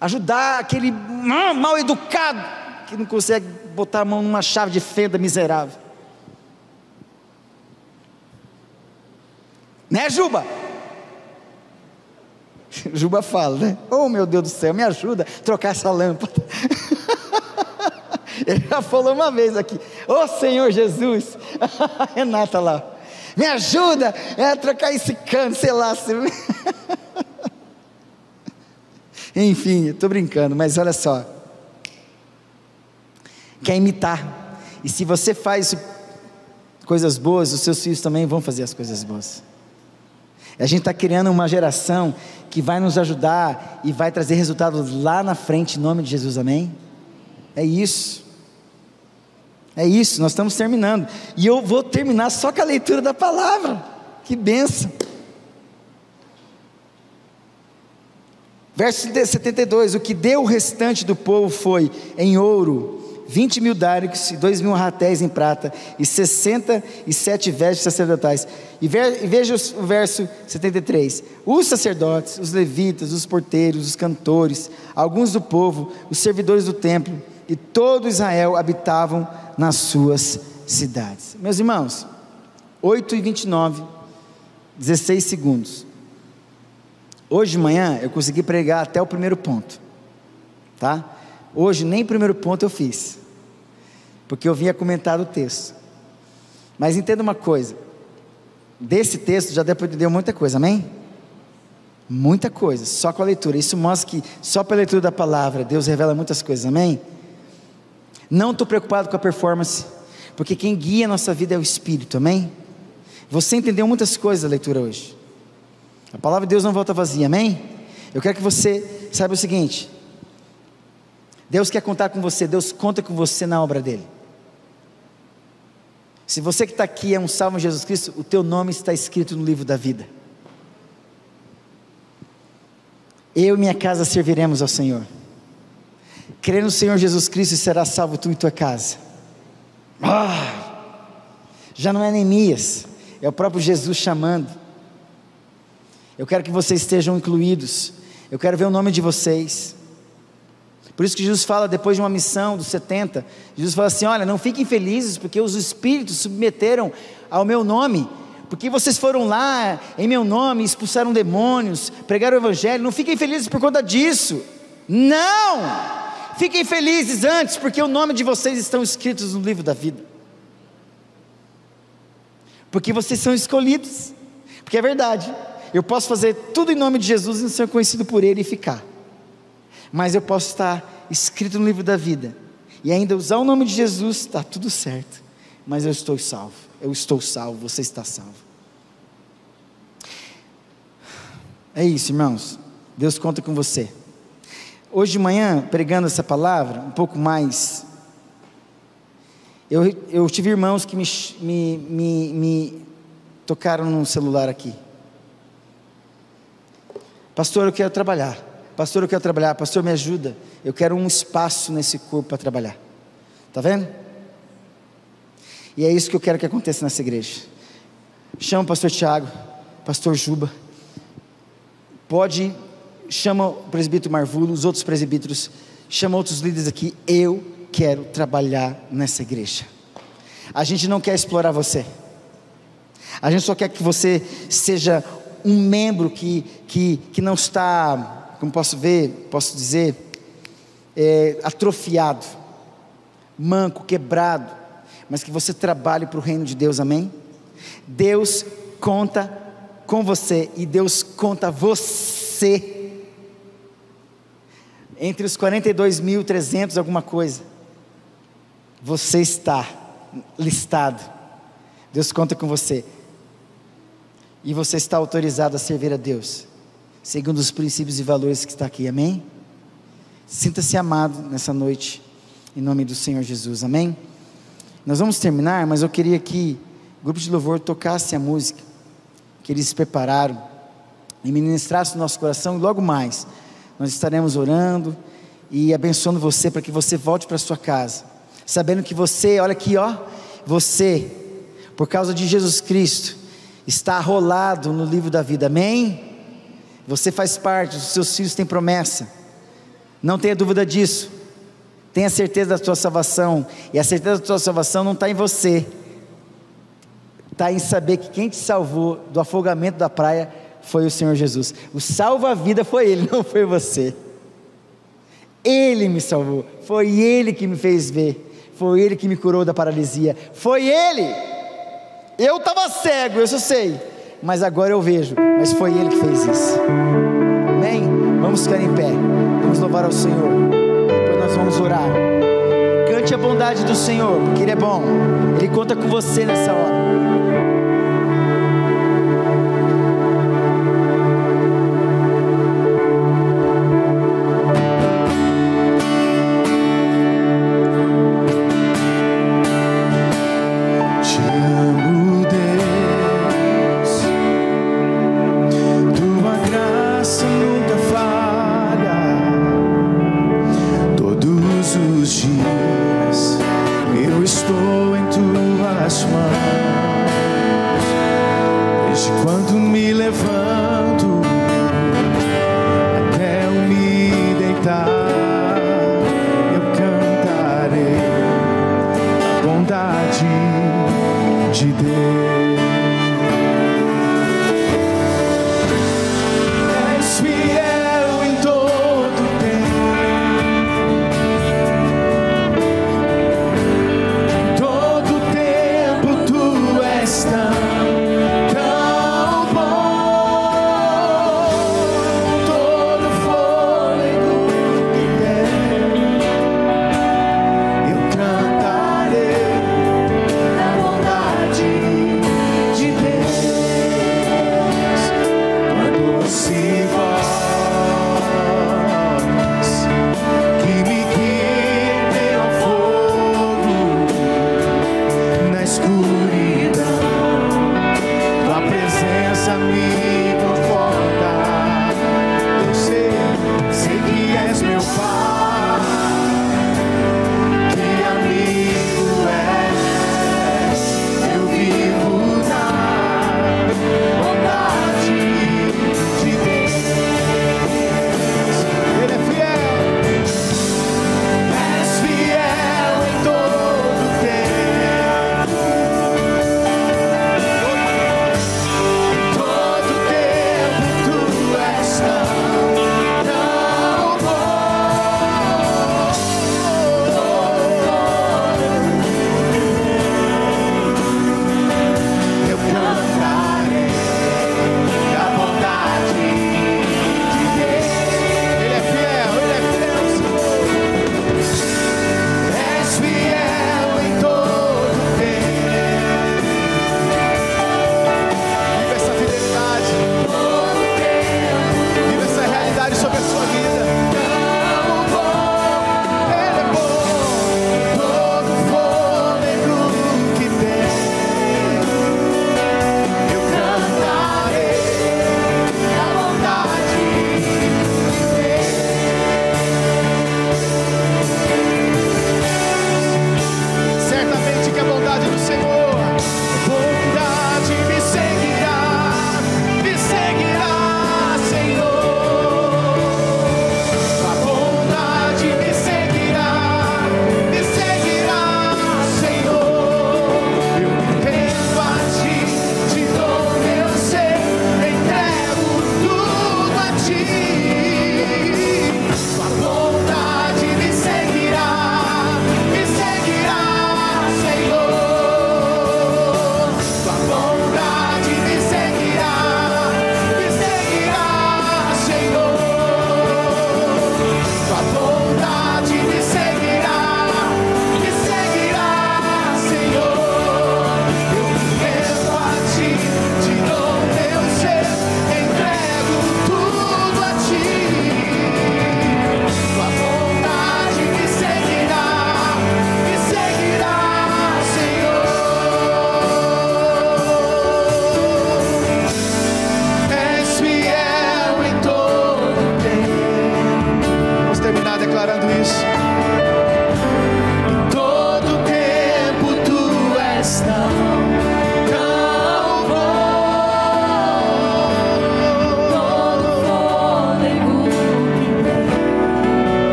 Ajudar aquele mal educado, que não consegue botar a mão numa chave de fenda miserável. Né, Juba? Juba fala, né? Oh, meu Deus do céu, me ajuda a trocar essa lâmpada. Ele já falou uma vez aqui: ô Senhor Jesus, Renata lá, me ajuda a trocar esse cano, sei lá. Enfim, estou brincando, mas olha só, quer imitar, e se você faz coisas boas, os seus filhos também vão fazer as coisas boas. A gente está criando uma geração que vai nos ajudar e vai trazer resultados lá na frente, em nome de Jesus, amém? É isso, nós estamos terminando, e eu vou terminar só com a leitura da palavra, que bênção. Verso 72, o que deu o restante do povo foi em ouro 20.000 dáricos e 2.000 arratéis em prata e 67 vestes sacerdotais. E veja o verso 73, os sacerdotes, os levitas, os porteiros, os cantores, alguns do povo, os servidores do templo e todo Israel habitavam nas suas cidades. Meus irmãos, 8h29, 16 segundos. Hoje de manhã eu consegui pregar até o primeiro ponto, tá? Hoje nem o primeiro ponto eu fiz, porque eu vinha comentar o texto. Mas entenda uma coisa, desse texto já deu muita coisa, amém? Muita coisa, só com a leitura. Isso mostra que só pela leitura da palavra Deus revela muitas coisas, amém? Não estou preocupado com a performance, porque quem guia a nossa vida é o Espírito, amém? Você entendeu muitas coisas da leitura hoje. A palavra de Deus não volta vazia, amém? Eu quero que você saiba o seguinte: Deus quer contar com você, Deus conta com você na obra dele. Se você que está aqui é um salvo em Jesus Cristo, o teu nome está escrito no livro da vida. Eu e minha casa serviremos ao Senhor. Crê no Senhor Jesus Cristo e será salvo tu e tua casa. Já não é Neemias, é o próprio Jesus chamando. Eu quero que vocês estejam incluídos eu quero ver o nome de vocês. Por isso que Jesus fala, depois de uma missão dos 70, Jesus fala assim: olha, não fiquem felizes, porque os espíritos submeteram ao meu nome, porque vocês foram lá em meu nome, expulsaram demônios, pregaram o evangelho. Não fiquem felizes por conta disso, não, fiquem felizes antes, porque o nome de vocês estão escritos no livro da vida, porque vocês são escolhidos, porque é verdade, eu posso fazer tudo em nome de Jesus e não ser conhecido por Ele e ficar, mas eu posso estar escrito no livro da vida, e ainda usar o nome de Jesus, está tudo certo, mas eu estou salvo, você está salvo. É isso, irmãos, Deus conta com você. Hoje de manhã, pregando essa palavra, um pouco mais, eu tive irmãos que me tocaram no celular aqui: pastor, eu quero trabalhar, pastor, me ajuda, eu quero um espaço nesse corpo para trabalhar. Está vendo? E é isso que eu quero que aconteça nessa igreja. Chama o pastor Tiago, pastor Juba, chama o presbítero Marvulo, os outros presbíteros, chama outros líderes aqui. Eu quero trabalhar nessa igreja. A gente não quer explorar você, a gente só quer que você seja um membro que não está, como posso dizer, atrofiado, manco, quebrado, mas que você trabalhe para o reino de Deus, amém? Deus conta com você, e Deus conta você, entre os 42.300 alguma coisa, você está listado, Deus conta com você, e você está autorizado a servir a Deus, segundo os princípios e valores que está aqui, amém? Sinta-se amado nessa noite, em nome do Senhor Jesus, amém? Nós vamos terminar, mas eu queria que o grupo de louvor tocasse a música que eles prepararam e ministrasse o nosso coração, e logo mais nós estaremos orando e abençoando você, para que você volte para sua casa, sabendo que você, olha aqui, você, por causa de Jesus Cristo, está arrolado no livro da vida, amém? Você faz parte, os seus filhos têm promessa, não tenha dúvida disso. Tenha certeza da tua salvação, e a certeza da tua salvação não está em você, está em saber que quem te salvou do afogamento da praia foi o Senhor Jesus. O salva-vida foi Ele, não foi você. Ele me salvou, foi Ele que me fez ver, foi Ele que me curou da paralisia, foi Ele. Eu estava cego, eu só sei, mas agora eu vejo, mas foi Ele que fez isso, amém? Vamos ficar em pé, vamos louvar ao Senhor, depois nós vamos orar. Cante a bondade do Senhor, porque Ele é bom, Ele conta com você nessa hora.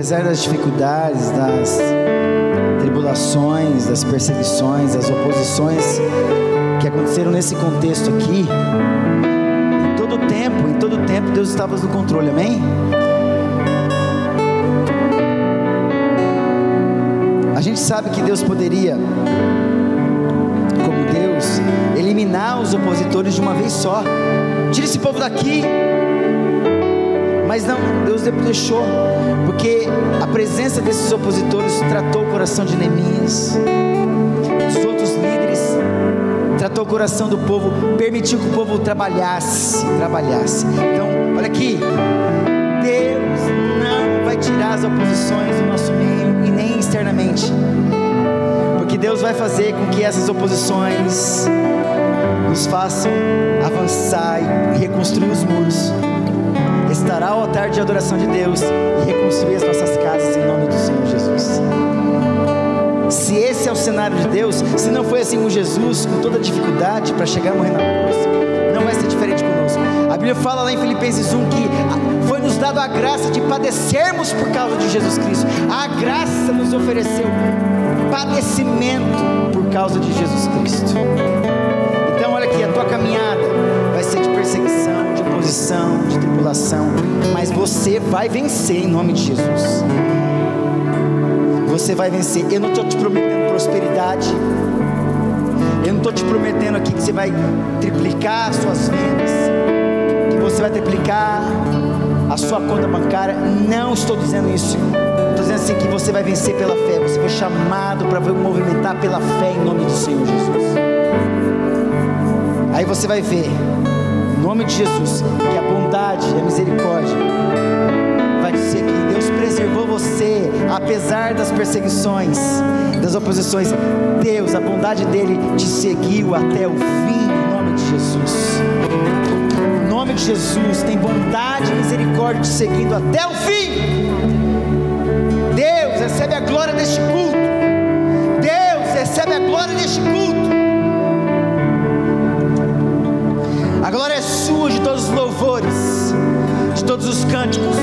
apesar das dificuldades, das tribulações, das perseguições, das oposições que aconteceram nesse contexto aqui, em todo tempo Deus estava no controle, amém? A gente sabe que Deus poderia, como Deus, eliminar os opositores de uma vez só. Tira esse povo daqui. Mas não, Deus deixou, porque a presença desses opositores tratou o coração de Neemias, dos outros líderes, tratou o coração do povo, permitiu que o povo trabalhasse. Então, olha aqui, Deus não vai tirar as oposições do nosso meio e nem externamente, porque Deus vai fazer com que essas oposições nos façam avançar e reconstruir os muros, estará o altar de adoração de Deus e reconstruir as nossas casas em nome do Senhor Jesus. Se esse é o cenário de Deus, se não foi assim com Jesus, com toda dificuldade para chegar a morrer na cruz, não vai ser diferente conosco. A Bíblia fala lá em Filipenses 1 que foi nos dado a graça de padecermos por causa de Jesus Cristo. A graça nos ofereceu padecimento por causa de Jesus Cristo. Então olha aqui, a tua caminhada vai ser de perseguição, de oposição, de tribulação, mas você vai vencer em nome de Jesus. Você vai vencer. Eu não estou te prometendo prosperidade, eu não estou te prometendo aqui que você vai triplicar as suas vendas, que você vai triplicar a sua conta bancária. Não estou dizendo isso. Estou dizendo assim que você vai vencer pela fé. Você foi chamado para movimentar pela fé em nome do Senhor Jesus. Aí você vai ver, em nome de Jesus, que a bondade e a misericórdia vai dizer que Deus preservou você, apesar das perseguições, das oposições. Deus, a bondade dele te seguiu até o fim, em nome de Jesus. Em nome de Jesus, tem bondade e misericórdia te seguindo até o fim. Deus, recebe a glória deste culto. Deus, recebe a glória deste culto. A glória é sua, de todos os louvores, de todos os cânticos,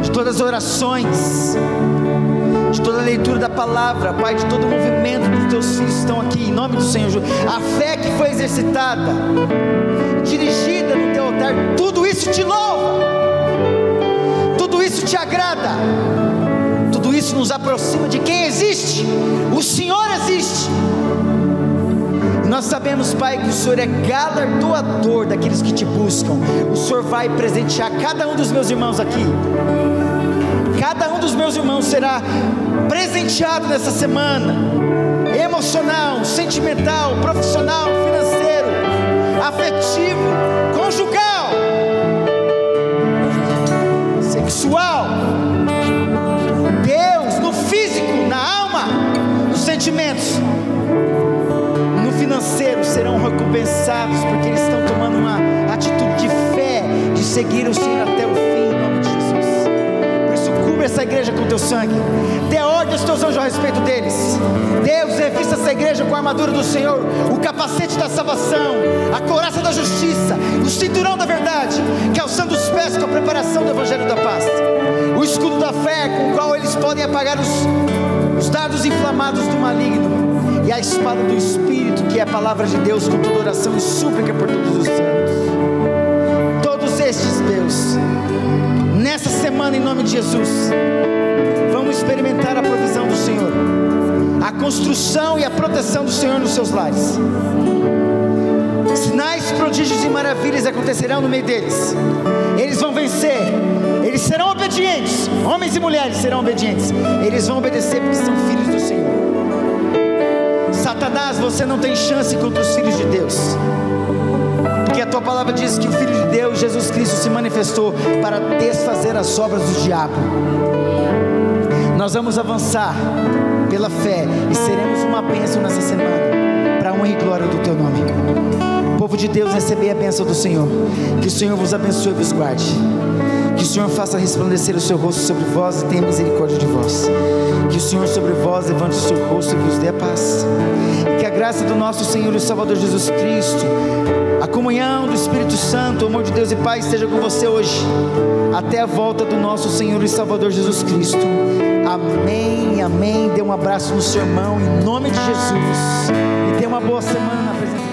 de todas as orações, de toda a leitura da palavra, Pai, de todo o movimento dos teus filhos que estão aqui, em nome do Senhor Jesus. A fé que foi exercitada, dirigida no teu altar, tudo isso te louva, tudo isso te agrada, tudo isso nos aproxima de quem existe. O Senhor existe. Nós sabemos, Pai, que o Senhor é galardoador daqueles que te buscam. O Senhor vai presentear cada um dos meus irmãos aqui. Cada um dos meus irmãos será presenteado nessa semana, emocional, sentimental, profissional, financeiro, afetivo, conjugal, sexual. Deus, no físico, na alma, nos sentimentos, financeiro, serão recompensados, porque eles estão tomando uma atitude de fé, de seguir o Senhor até o fim, em nome de Jesus. Por isso, cubra essa igreja com teu sangue, dê ordem aos teus anjos a respeito deles. Deus, revista essa igreja com a armadura do Senhor, o capacete da salvação, a couraça da justiça, o cinturão da verdade, calçando os pés com a preparação do evangelho da paz, o escudo da fé, com o qual eles podem apagar os dardos inflamados do maligno, e a espada do Espírito, que é a palavra de Deus, com toda oração e súplica por todos os santos. Todos estes, Deus, nessa semana, em nome de Jesus, vão experimentar a provisão do Senhor, a construção e a proteção do Senhor nos seus lares. Sinais, prodígios e maravilhas acontecerão no meio deles. Eles vão vencer. Eles serão obedientes. Homens e mulheres serão obedientes. Eles vão obedecer porque são filhos do Senhor. Satanás, você não tem chance contra os filhos de Deus, porque a tua palavra diz que o Filho de Deus, Jesus Cristo, se manifestou para desfazer as obras do diabo. Nós vamos avançar pela fé e seremos uma bênção nessa semana, para a honra e glória do teu nome. Povo de Deus, recebei a bênção do Senhor. Que o Senhor vos abençoe e vos guarde. Que o Senhor faça resplandecer o seu rosto sobre vós e tenha misericórdia de vós. Que o Senhor sobre vós levante o seu rosto e vos dê a paz. E que a graça do nosso Senhor e Salvador Jesus Cristo, A comunhão do Espírito Santo, o amor de Deus e Pai esteja com você hoje, até a volta do nosso Senhor e Salvador Jesus Cristo. Amém, amém. Dê um abraço no seu irmão, em nome de Jesus, e tenha uma boa semana na presença